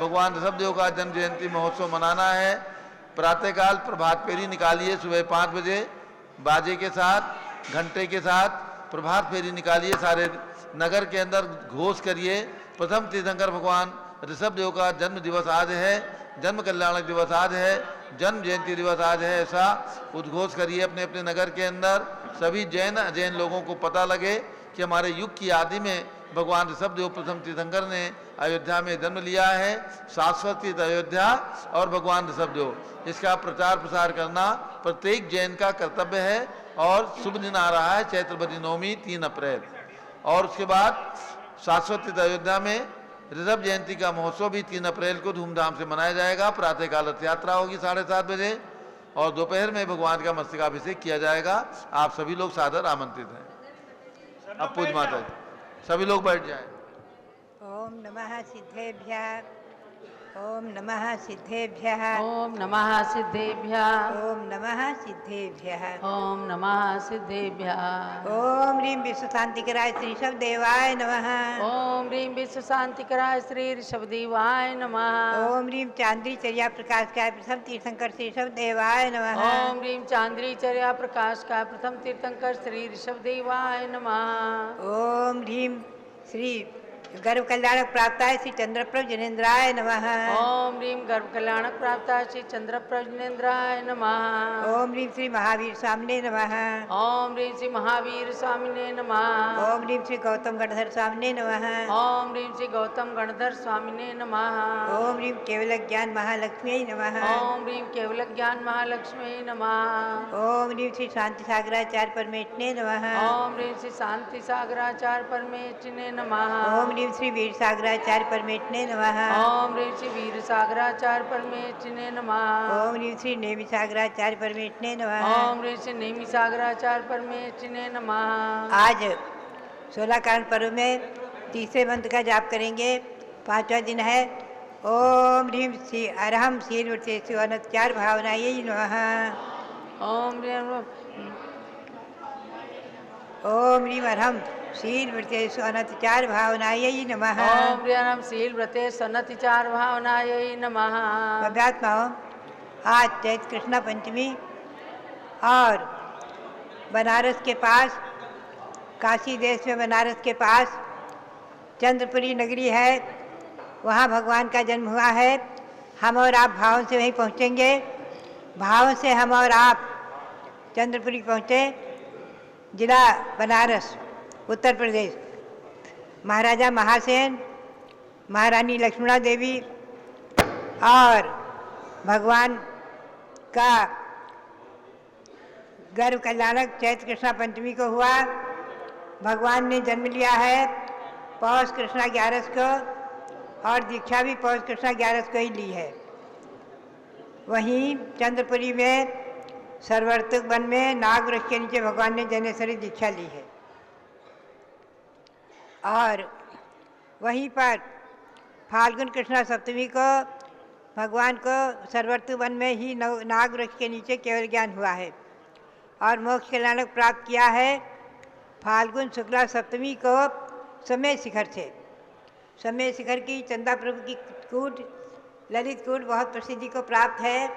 भगवान ऋषभदेव का जन्म जयंती महोत्सव मनाना है। प्रातःकाल प्रभात फेरी निकालिए, सुबह 5 बजे बाजे के साथ, घंटे के साथ प्रभात फेरी निकालिए। सारे नगर के अंदर घोष करिए, प्रथम तीर्थंकर भगवान ऋषभदेव का जन्म दिवस आज है, जन्म कल्याणक दिवस आज है, जन्म जयंती दिवस आज है। ऐसा उद्घोष करिए अपने अपने नगर के अंदर। सभी जैन अजैन लोगों को पता लगे कि हमारे युग की आदि में भगवान ऋषभदेव प्रथम तीर्थंकर ने अयोध्या में जन्म लिया है। शाश्वत तीर्थ अयोध्या और भगवान ऋषभदेव, इसका प्रचार प्रसार करना प्रत्येक जैन का कर्तव्य है। और शुभ दिन आ रहा है चैत्रवती नवमी 3 अप्रैल। और उसके बाद शाश्वत तीर्थ अयोध्या में ऋषभ जयंती का महोत्सव भी 3 अप्रैल को धूमधाम से मनाया जाएगा। प्रातःकाल रथ यात्रा होगी 7:30 बजे और दोपहर में भगवान का मस्तकाभिषेक किया जाएगा। आप सभी लोग सादर आमंत्रित हैं। अब पूज माता जी, सभी लोग बैठ जाएं। ओम नमः सिद्धेभ्यः, ओम नमः सिद्धेभ्यः, ओम नमः सिद्धेभ्यः, ओम नमः सिद्धेभ्यः। ओम नमः सिद्धेभ्यः। ओम ह्रीं विश्व शांतिकराय श्री ऋषभदेवाय नमः। ओम ह्रीं विश्व शांतिकराय श्री ऋषभदेवाय नमः। ओम ह्रीं चांद्री चर्या प्रकाशकाय प्रथम तीर्थंकर श्री ऋषभदेवाय नमः। ओम ह्रीं चांद्री चर्या प्रकाश का प्रथम तीर्थंकर श्री ऋषभदेवाय नमः। ओम ह्रीं श्री गर्भ कल्याणक प्राप्ताय श्री चंद्रप्रभ जनेन्द्राय नमः। ओम ह्रीं गर्भ कल्याणक प्राप्ताय श्री चंद्रप्रभ जनेन्द्राय नमः। ओम ह्रीं श्री महावीर स्वामिने नमः। ओम ह्रीं श्री महावीर स्वामिने नमः। ओम ह्रीं श्री गौतम गणधर स्वामिने नमः। ओम ह्रीं श्री गौतम गणधर स्वामिने नमः। ओम ह्रीं केवल ज्ञान महालक्ष्मी नमः। ओम ह्रीं केवल ज्ञान महालक्ष्मी नमः। ओम ह्रीं श्री शांति सागराचार्य परमेष्ठिने नमः। ओम ह्रीं श्री शांति सागराचार्य परमेष्ठिने नमः। ओम ह्रीं श्री वीर सागराचार्य परमेष्ठिने नमः। ओम ह्रीं श्री वीर सागराचार्य परमेष्ठिने नमः। ओम ह्रीं श्री नेमि सागराचार्य परमेष्ठिने नमः। ओम ह्रीं श्री नेमि सागराचार्य परमेष्ठिने नमः। आज 16 कारण पर्व में तीसरे मंत्र का जाप करेंगे। 5वां दिन है। ओम ह्रीं श्री अरहम शीलवृतेषु अनत्यार भावनायै नमः। ओम ह्रीं ओम ह्रीं अरहम शीलवृतेषु अनत्यार भावनायै नमः। ओम ह्रीं शील व्रते सन्नतिचार भावनायै नमः। अभ्यात्माओं, आज चैत्र कृष्णा पंचमी और बनारस के पास, काशी देश में बनारस के पास चंद्रपुरी नगरी है, वहाँ भगवान का जन्म हुआ है। हम और आप भावों से वहीं पहुँचेंगे। भावों से हम और आप चंद्रपुरी पहुँचे। जिला बनारस, उत्तर प्रदेश। महाराजा महासेन, महारानी लक्ष्मणा देवी और भगवान का गर्भ कल्याणक चैत्र कृष्णा पंचमी को हुआ। भगवान ने जन्म लिया है पौष कृष्णा 11 को और दीक्षा भी पौष कृष्णा 11 को ही ली है। वहीं चंद्रपुरी में सरवर्तुक वन में नाग वृक्ष के नीचे भगवान ने जनेश्वरी दीक्षा ली है। और वहीं पर फाल्गुन कृष्णा सप्तमी को भगवान को सरवर्तु वन में ही नाग वृक्ष के नीचे केवल ज्ञान हुआ है और मोक्ष कल्याणक प्राप्त किया है फाल्गुन शुक्ला सप्तमी को समय शिखर से। समय शिखर की चंदा प्रभु की कूट, ललित कूट बहुत प्रसिद्धि को प्राप्त है।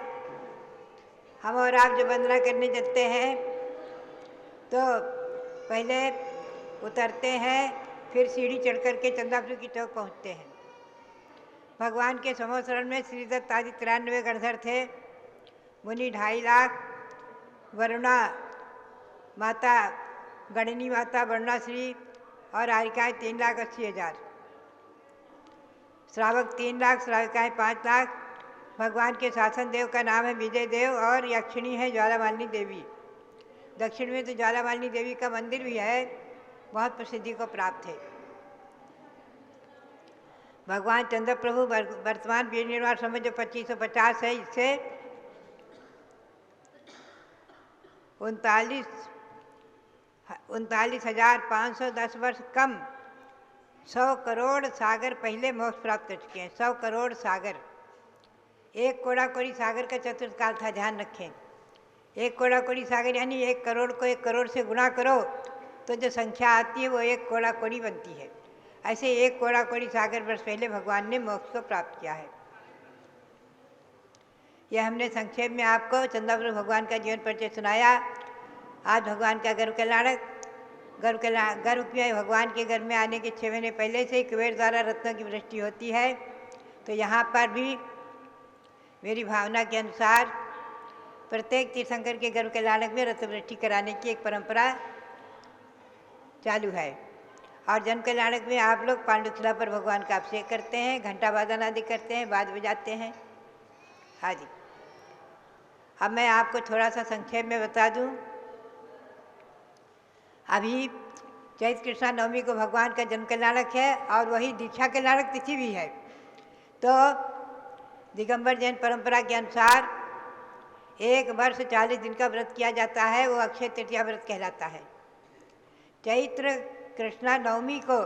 हम और आप जब वंदना करने जाते हैं तो पहले उतरते हैं, फिर सीढ़ी चढ़ करके चंदा प्रभु की चौक पहुँचते हैं। भगवान के समोसरण में श्रीदत्त आदि 93 गणधर थे। मुनि 2.5 लाख, वरुणा माता, गणनी माता वरुणाश्री और आरिकाएँ 3,80,000, श्रावक 3 लाख, श्राविकाएँ 5 लाख। भगवान के शासन देव का नाम है विजय देव और यक्षिणी है ज्वालामालिनी देवी। दक्षिण में तो ज्वालामालिनी देवी का मंदिर भी है, बहुत प्रसिद्धि को प्राप्त है। भगवान चंद्र प्रभु वर्तमान वीर निर्वाण समय जो 2550 है, इससे 39,510 वर्ष कम 100 करोड़ सागर पहले मोक्ष प्राप्त कर चुके हैं। 100 करोड़ सागर, 1 कोड़ा कोड़ी सागर का चतुर्थ काल था, ध्यान रखें। 1 कोड़ा कोड़ी सागर यानी 1 करोड़ को 1 करोड़ से गुणा करो तो जो संख्या आती है वो 1 कोड़ा कोड़ी बनती है। ऐसे 1 कोड़ा कोड़ी सागर वर्ष पहले भगवान ने मोक्ष को प्राप्त किया है। यह हमने संक्षेप में आपको चंद्रप्रभु भगवान का जीवन परिचय सुनाया। आज भगवान का गर्भ कल्याणक, गर्भ में भगवान के गर्भ में आने के 6 महीने पहले से कुबेर द्वारा रत्नों की वृष्टि होती है। तो यहाँ पर भी मेरी भावना के अनुसार प्रत्येक तीर्थंकर के गर्भ कल्याणक में रत्न वृष्टि कराने की एक परंपरा चालू है। और जन कल्याणक में आप लोग पांडुशिला पर भगवान का अभिषेक करते हैं, घंटा वादन आदि करते हैं, बाद बजाते हैं। हाँ जी। अब मैं आपको थोड़ा सा संक्षेप में बता दूं। अभी चैत्र कृष्णा नवमी को भगवान का जन कल्याणक है और वही दीक्षा कल्याणक तिथि भी है। तो दिगंबर जैन परंपरा के अनुसार 1 वर्ष 40 दिन का व्रत किया जाता है, वो अक्षय तृतीया व्रत कहलाता है। चैत्र कृष्णा नवमी को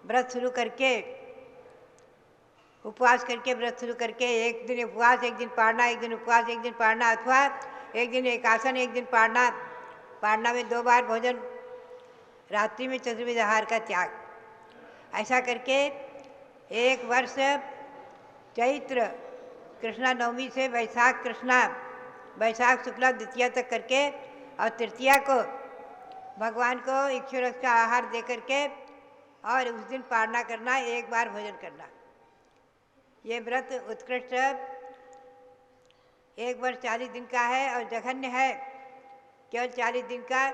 व्रत शुरू करके, उपवास करके व्रत शुरू करके, एक दिन उपवास, एक दिन पारना, एक दिन उपवास, एक दिन पारना, अथवा एक दिन एकासन, एक दिन पारना, पारना में 2 बार भोजन, रात्रि में चतुर्विध आहार का त्याग, ऐसा करके 1 वर्ष चैत्र कृष्णा नवमी से वैशाख शुक्ला द्वितीया तक करके और तृतीया को भगवान को इक्षुरस का आहार दे करके और उस दिन पारना करना, 1 बार भोजन करना। ये व्रत उत्कृष्ट 1 वर्ष 40 दिन का है और जघन्य है केवल 40 दिन का।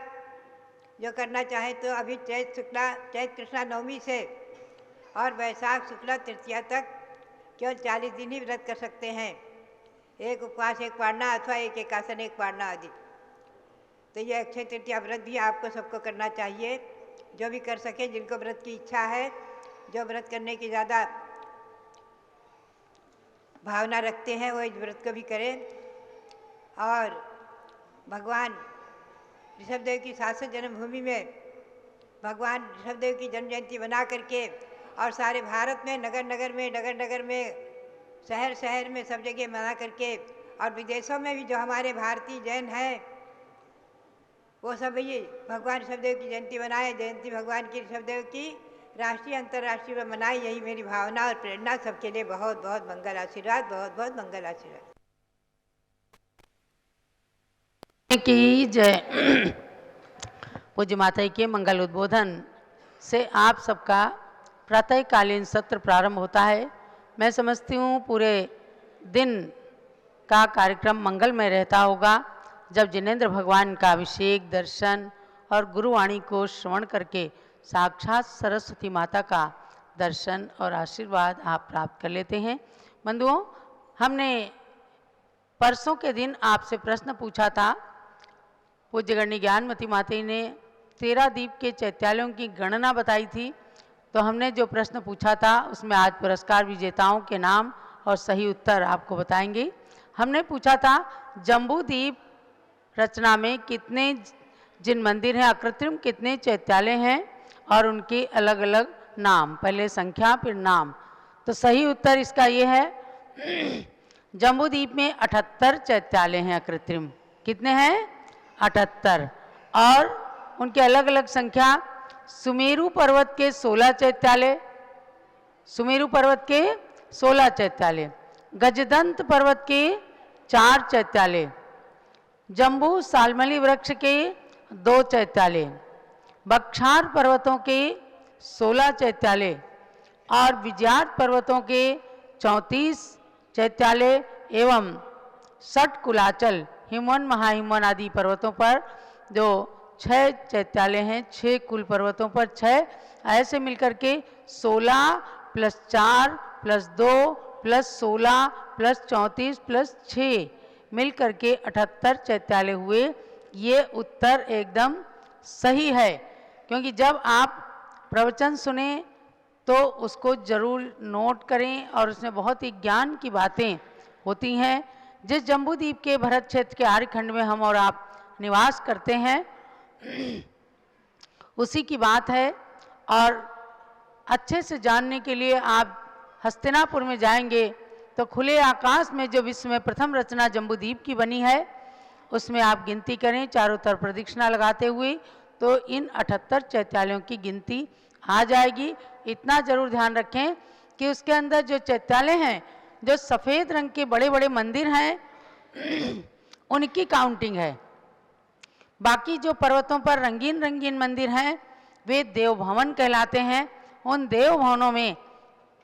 जो करना चाहे तो अभी चैत्र कृष्णा नवमी से और वैशाख शुक्ला तृतीया तक केवल 40 दिन ही व्रत कर सकते हैं, 1 उपवास 1 पारना अथवा 1 एकासन 1 पारना आदि। तो ये अक्षय तृतीया व्रत भी आपको सबको करना चाहिए, जो भी कर सके, जिनको व्रत की इच्छा है, जो व्रत करने की ज़्यादा भावना रखते हैं वो इस व्रत को भी करें। और भगवान ऋषभदेव की 700 जन्मभूमि में भगवान ऋषभदेव की जन्म जयंती बना करके और सारे भारत में नगर नगर में शहर शहर में सब जगह मना करके, और विदेशों में भी जो हमारे भारतीय जैन हैं वो सब ये भगवान ऋषभदेव की जयंती मनाए, जयंती भगवान की ऋषभदेव की राष्ट्रीय अंतर्राष्ट्रीय में मनाई। यही मेरी भावना और प्रेरणा। सबके लिए बहुत बहुत मंगल आशीर्वाद, बहुत बहुत मंगल आशीर्वाद की जय। पूज्य माता के मंगल उद्बोधन से आप सबका प्रातःकालीन सत्र प्रारंभ होता है। मैं समझती हूँ पूरे दिन का कार्यक्रम मंगलमय रहता होगा जब जिनेंद्र भगवान का अभिषेक, दर्शन और गुरुवाणी को श्रवण करके साक्षात सरस्वती माता का दर्शन और आशीर्वाद आप प्राप्त कर लेते हैं। बंधुओं, हमने परसों के दिन आपसे प्रश्न पूछा था, पूज्यगण्य ज्ञानमती माता ने 13 दीप के चैत्यालयों की गणना बताई थी। तो हमने जो प्रश्न पूछा था उसमें आज पुरस्कार विजेताओं के नाम और सही उत्तर आपको बताएंगे। हमने पूछा था जम्बू दीप रचना में कितने जिन मंदिर हैं, अकृत्रिम कितने चैत्यालय हैं और उनके अलग अलग नाम, पहले संख्या फिर नाम। तो सही उत्तर इसका ये है, जम्बूद्वीप में 78 चैत्यालय हैं अकृत्रिम। कितने हैं? 78। और उनके अलग अलग संख्या, सुमेरु पर्वत के 16 चैत्यालय, सुमेरु पर्वत के 16 चैत्यालय, गजदंत पर्वत के 4 चैत्यालय, जम्बू सालमली वृक्ष के 2 चैत्यालय, बक्षार पर्वतों के 16 चैत्यालय और विजयात पर्वतों के 34 चैत्यालय एवं षट कुलाचल, हिमवन, महाहिमवन आदि पर्वतों पर जो 6 चैत्यालय हैं, 6 कुल पर्वतों पर 6, ऐसे मिलकर के 16 + 4 + 2 + 16 + 34 + 6 मिल करके 78 चैत्यालय हुए। ये उत्तर एकदम सही है, क्योंकि जब आप प्रवचन सुने तो उसको जरूर नोट करें और उसमें बहुत ही ज्ञान की बातें होती हैं। जिस जम्बूद्वीप के भरत क्षेत्र के आर्यखंड में हम और आप निवास करते हैं उसी की बात है। और अच्छे से जानने के लिए आप हस्तिनापुर में जाएंगे तो खुले आकाश में जो विश्व में प्रथम रचना जम्बूद्वीप की बनी है उसमें आप गिनती करें चारों तरफ प्रदक्षिणा लगाते हुए तो इन 78 चैत्यालयों की गिनती आ जाएगी। इतना जरूर ध्यान रखें कि उसके अंदर जो चैत्यालय हैं, जो सफ़ेद रंग के बड़े बड़े मंदिर हैं उनकी काउंटिंग है। बाकी जो पर्वतों पर रंगीन रंगीन मंदिर हैं वे देव भवन कहलाते हैं। उन देव भवनों में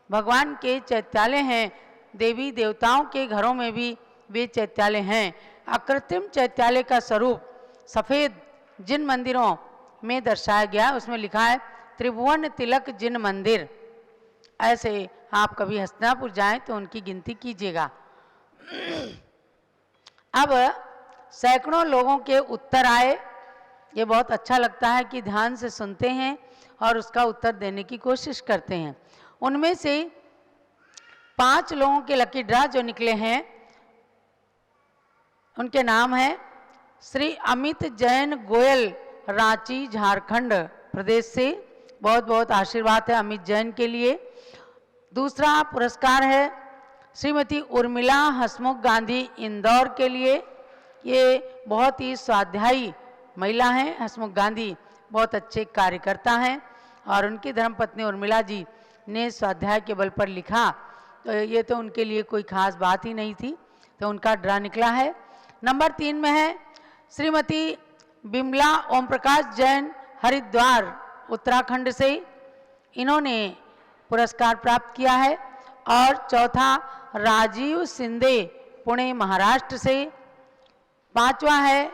भगवान के चैत्यालय हैं, देवी देवताओं के घरों में भी वे चैत्यालय हैं। अकृत्रिम चैत्यालय का स्वरूप सफ़ेद जिन मंदिरों में दर्शाया गया उसमें लिखा है त्रिभुवन तिलक जिन मंदिर। ऐसे आप कभी हस्तिनापुर जाएं तो उनकी गिनती कीजिएगा। अब सैकड़ों लोगों के उत्तर आए। ये बहुत अच्छा लगता है कि ध्यान से सुनते हैं और उसका उत्तर देने की कोशिश करते हैं। उनमें से 5 लोगों के लकी ड्रा जो निकले हैं उनके नाम हैं श्री अमित जैन गोयल, रांची झारखंड प्रदेश से। बहुत बहुत आशीर्वाद है अमित जैन के लिए। दूसरा पुरस्कार है श्रीमती उर्मिला हसमुख गांधी, इंदौर के लिए। ये बहुत ही स्वाध्यायी महिला हैं। हसमुख गांधी बहुत अच्छे कार्यकर्ता हैं और उनकी धर्मपत्नी उर्मिला जी ने स्वाध्याय के बल पर लिखा, तो ये तो उनके लिए कोई खास बात ही नहीं थी, तो उनका ड्रा निकला है। नंबर 3 में है श्रीमती बिमला ओम प्रकाश जैन, हरिद्वार उत्तराखंड से। इन्होंने पुरस्कार प्राप्त किया है। और चौथा राजीव सिंधे, पुणे महाराष्ट्र से। 5वां है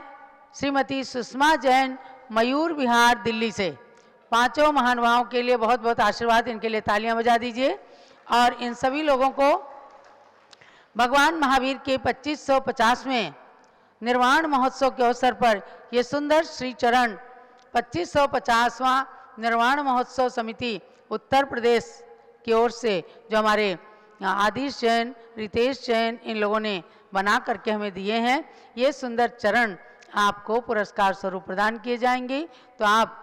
श्रीमती सुषमा जैन, मयूर विहार दिल्ली से। 5 महानुभावों के लिए बहुत बहुत आशीर्वाद, इनके लिए तालियां बजा दीजिए। और इन सभी लोगों को भगवान महावीर के 2550वें निर्वाण महोत्सव के अवसर पर ये सुंदर श्री चरण 2550वां निर्वाण महोत्सव समिति उत्तर प्रदेश की ओर से जो हमारे आदिश जैन, रितेश जैन, इन लोगों ने बना करके हमें दिए हैं, ये सुंदर चरण आपको पुरस्कार स्वरूप प्रदान किए जाएंगे। तो आप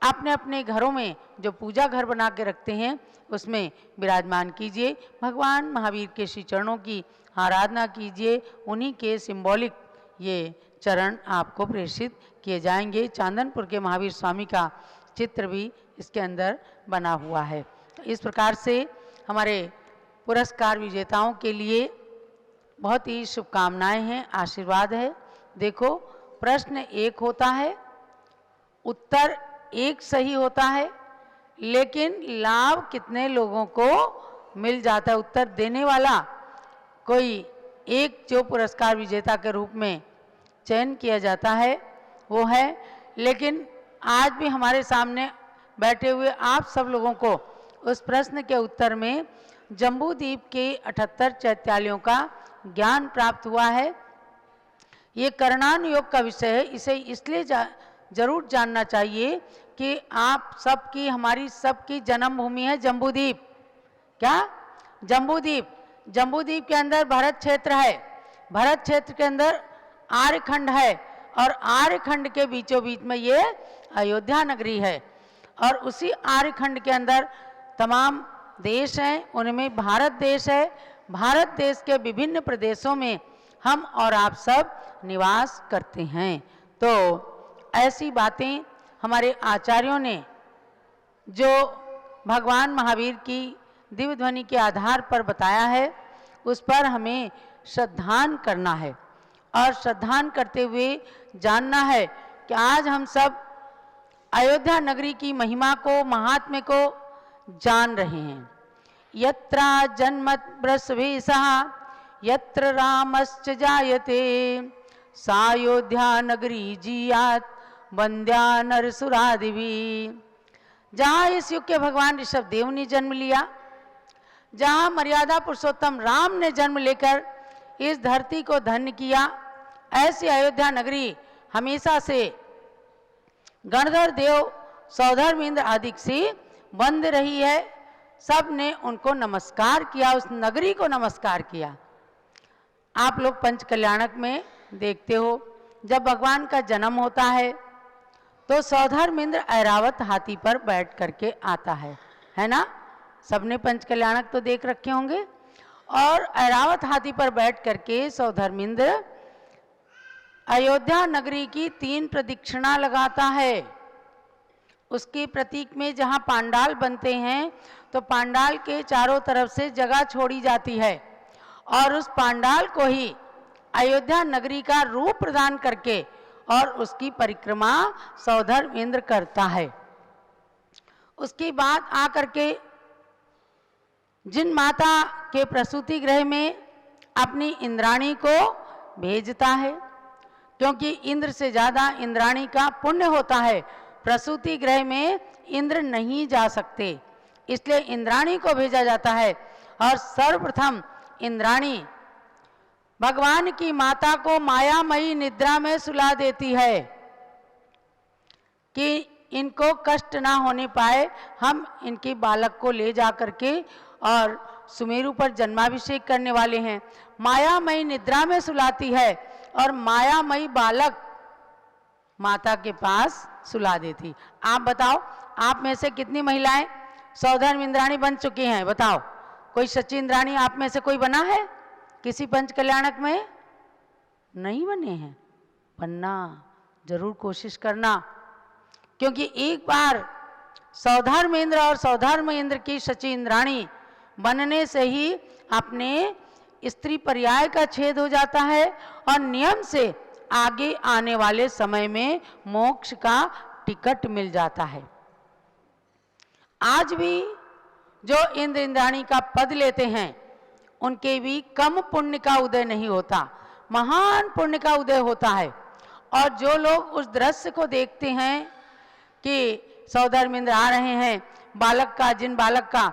अपने अपने घरों में जो पूजा घर बना के रखते हैं उसमें विराजमान कीजिए। भगवान महावीर के श्री चरणों की आराधना कीजिए। उन्हीं के सिंबॉलिक ये चरण आपको प्रेषित किए जाएंगे। चांदनपुर के महावीर स्वामी का चित्र भी इसके अंदर बना हुआ है। इस प्रकार से हमारे पुरस्कार विजेताओं के लिए बहुत ही शुभकामनाएं हैं, आशीर्वाद है। देखो, प्रश्न एक होता है, उत्तर एक सही होता है, लेकिन लाभ कितने लोगों को मिल जाता है। उत्तर देने वाला कोई एक जो पुरस्कार विजेता के रूप में चयन किया जाता है वो है, लेकिन आज भी हमारे सामने बैठे हुए आप सब लोगों को उस प्रश्न के उत्तर में जम्बूद्वीप के 78 चैत्यालयों का ज्ञान प्राप्त हुआ है। ये करणान योग का विषय है। इसे इसलिए जरूर जानना चाहिए कि आप सबकी, हमारी सबकी जन्मभूमि है जम्बूद्वीप। क्या? जम्बूद्वीप। जम्बूद्वीप के अंदर भरत क्षेत्र है, भरत क्षेत्र के अंदर आर्यखंड है और आर्यखंड के बीचों बीच में ये अयोध्या नगरी है। और उसी आर्यखंड के अंदर तमाम देश हैं, उनमें भारत देश है। भारत देश के विभिन्न प्रदेशों में हम और आप सब निवास करते हैं। तो ऐसी बातें हमारे आचार्यों ने जो भगवान महावीर की दिव्य ध्वनि के आधार पर बताया है, उस पर हमें श्रद्धान करना है। और श्रद्धान करते हुए जानना है कि आज हम सब अयोध्या नगरी की महिमा को, महात्म्य को जान रहे हैं। यत्रा जन्मत ब्रसवेशः यत्र रामश्च जायते सायोध्या नगरी जीयात वंद्या नरसुरादिभिः। जहाँ इस युग के भगवान ऋषभ देव ने जन्म लिया, जहाँ मर्यादा पुरुषोत्तम राम ने जन्म लेकर इस धरती को धन्य किया, ऐसी अयोध्या नगरी हमेशा से गणधर देव, सौधर्मेंद्र आदि से बंद रही है। सब ने उनको नमस्कार किया, उस नगरी को नमस्कार किया। आप लोग पंच कल्याणक में देखते हो, जब भगवान का जन्म होता है तो सौधर्मेंद्र ऐरावत हाथी पर बैठ करके आता है ना? सबने पंच कल्याणक तो देख रखे होंगे। और ऐरावत हाथी पर बैठ करके सौधर्मेंद्र अयोध्या नगरी की 3 प्रदक्षिणा लगाता है। उसके प्रतीक में जहाँ पांडाल बनते हैं तो पांडाल के चारों तरफ से जगह छोड़ी जाती है और उस पांडाल को ही अयोध्या नगरी का रूप प्रदान करके और उसकी परिक्रमा सौधर्मेंद्र करता है। उसके बाद आकर के जिन माता के प्रसूति गृह में अपनी इंद्राणी को भेजता है, क्योंकि इंद्र से ज़्यादा इंद्राणी का पुण्य होता है, प्रसूति गृह में इंद्र नहीं जा सकते, इसलिए इंद्राणी को भेजा जाता है। और सर्वप्रथम इंद्राणी भगवान की माता को मायामयी निद्रा में सुला देती है कि इनको कष्ट ना होने पाए, हम इनके बालक को ले जा करके और सुमेरु पर जन्माभिषेक करने वाले हैं। मायामयी निद्रा में सुलाती है और मायामयी बालक माता के पास सुला देती। आप बताओ, आप में से कितनी महिलाएं सौधर्म इंद्राणी बन चुकी हैं? बताओ, कोई सच्ची इंद्राणी आप में से कोई बना है किसी पंच कल्याणक में? नहीं बने हैं। बनना, जरूर कोशिश करना, क्योंकि एक बार सौधर्म इंद्र और सौधर्म इंद्र की सच्ची इंद्राणी बनने से ही अपने स्त्री पर्याय का छेद हो जाता है और नियम से आगे आने वाले समय में मोक्ष का टिकट मिल जाता है। आज भी जो इंद्र इंद्राणी का पद लेते हैं उनके भी कम पुण्य का उदय नहीं होता, महान पुण्य का उदय होता है। और जो लोग उस दृश्य को देखते हैं कि सौधर्म इंद्र आ रहे हैं, बालक का, जिन बालक का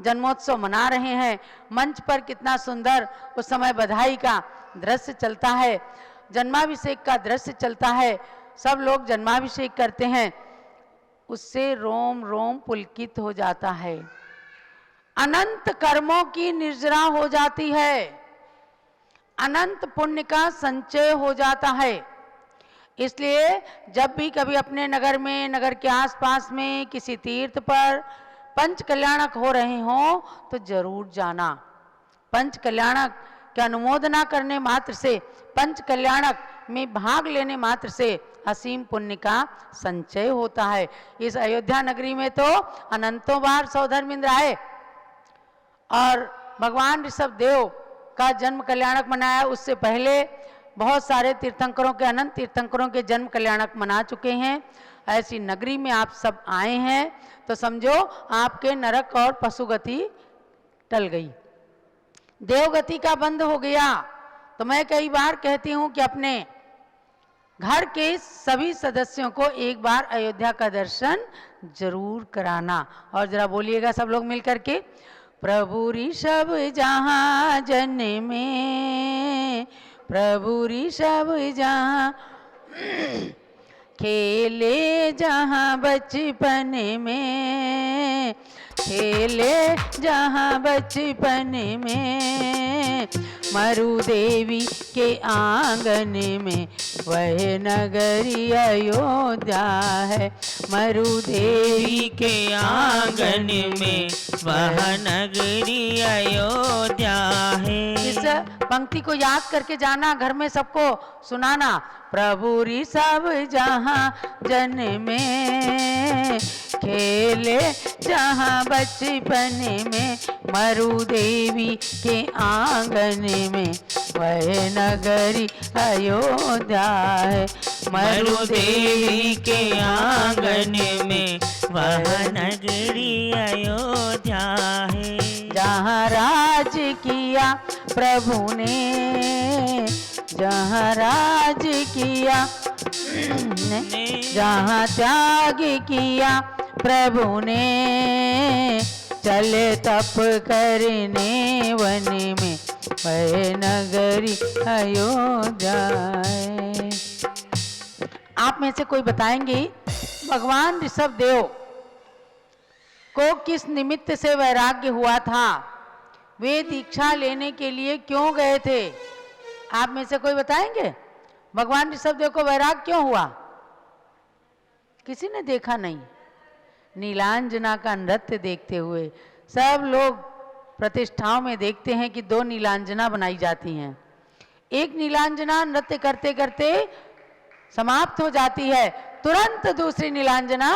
जन्मोत्सव मना रहे हैं, मंच पर कितना सुंदर उस समय बधाई का दृश्य चलता है, जन्माभिषेक का दृश्य चलता है, सब लोग जन्माभिषेक करते हैं, उससे रोम रोम पुलकित हो जाता है। अनंत कर्मों की निर्जरा हो जाती है, अनंत पुण्य का संचय हो जाता है। इसलिए जब भी कभी अपने नगर में, नगर के आसपास में किसी तीर्थ पर पंच कल्याणक हो रहे हों तो जरूर जाना। पंच कल्याणक की अनुमोदना करने मात्र से, पंच कल्याणक में भाग लेने मात्र से असीम पुण्य का संचय होता है। इस अयोध्या नगरी में तो अनंतों बार सौधर्म इंद्र आए और भगवान ऋषभ देव का जन्म कल्याणक मनाया। उससे पहले बहुत सारे तीर्थंकरों के, अनंत तीर्थंकरों के जन्म कल्याणक मना चुके हैं। ऐसी नगरी में आप सब आए हैं तो समझो आपके नरक और पशुगति टल गई, देवगति का बंद हो गया। तो मैं कई बार कहती हूं कि अपने घर के सभी सदस्यों को एक बार अयोध्या का दर्शन जरूर कराना। और जरा बोलिएगा सब लोग मिलकर के, प्रभु ऋषभ जहाँ जन्मे, प्रभु ऋषभ जहाँ खेले जहाँ बचपन में, खेले जहाँ बचपन में, मरु देवी के आंगन में वह नगरी अयोध्या है, मरु देवी के आंगन में वह नगरी अयोध्या है। इस पंक्ति को याद करके जाना, घर में सबको सुनाना। प्रभु ऋषभ जहाँ जन्मे, खेले जहाँ बचपन में, मरु देवी के आंगन में वह नगरी अयोध्या है, मरु देवी के आंगन में वह नगरी अयोध्या है। जहाँ राज किया प्रभु ने, जहाँ राज किया जहाँ त्याग किया प्रभु ने, चले तप करने वन में वह नगरी अयोध्या है। आप में से कोई बताएंगे भगवान ऋषभ देव को किस निमित्त से वैराग्य हुआ था? वे दीक्षा लेने के लिए क्यों गए थे? आप में से कोई बताएंगे भगवान ऋषभ देव को वैराग्य क्यों हुआ? किसी ने देखा नहीं। नीलांजना का नृत्य देखते हुए सब लोग प्रतिष्ठाओं में देखते हैं कि दो नीलांजना बनाई जाती हैं। एक नीलांजना नृत्य करते करते समाप्त हो जाती है, तुरंत दूसरी नीलांजना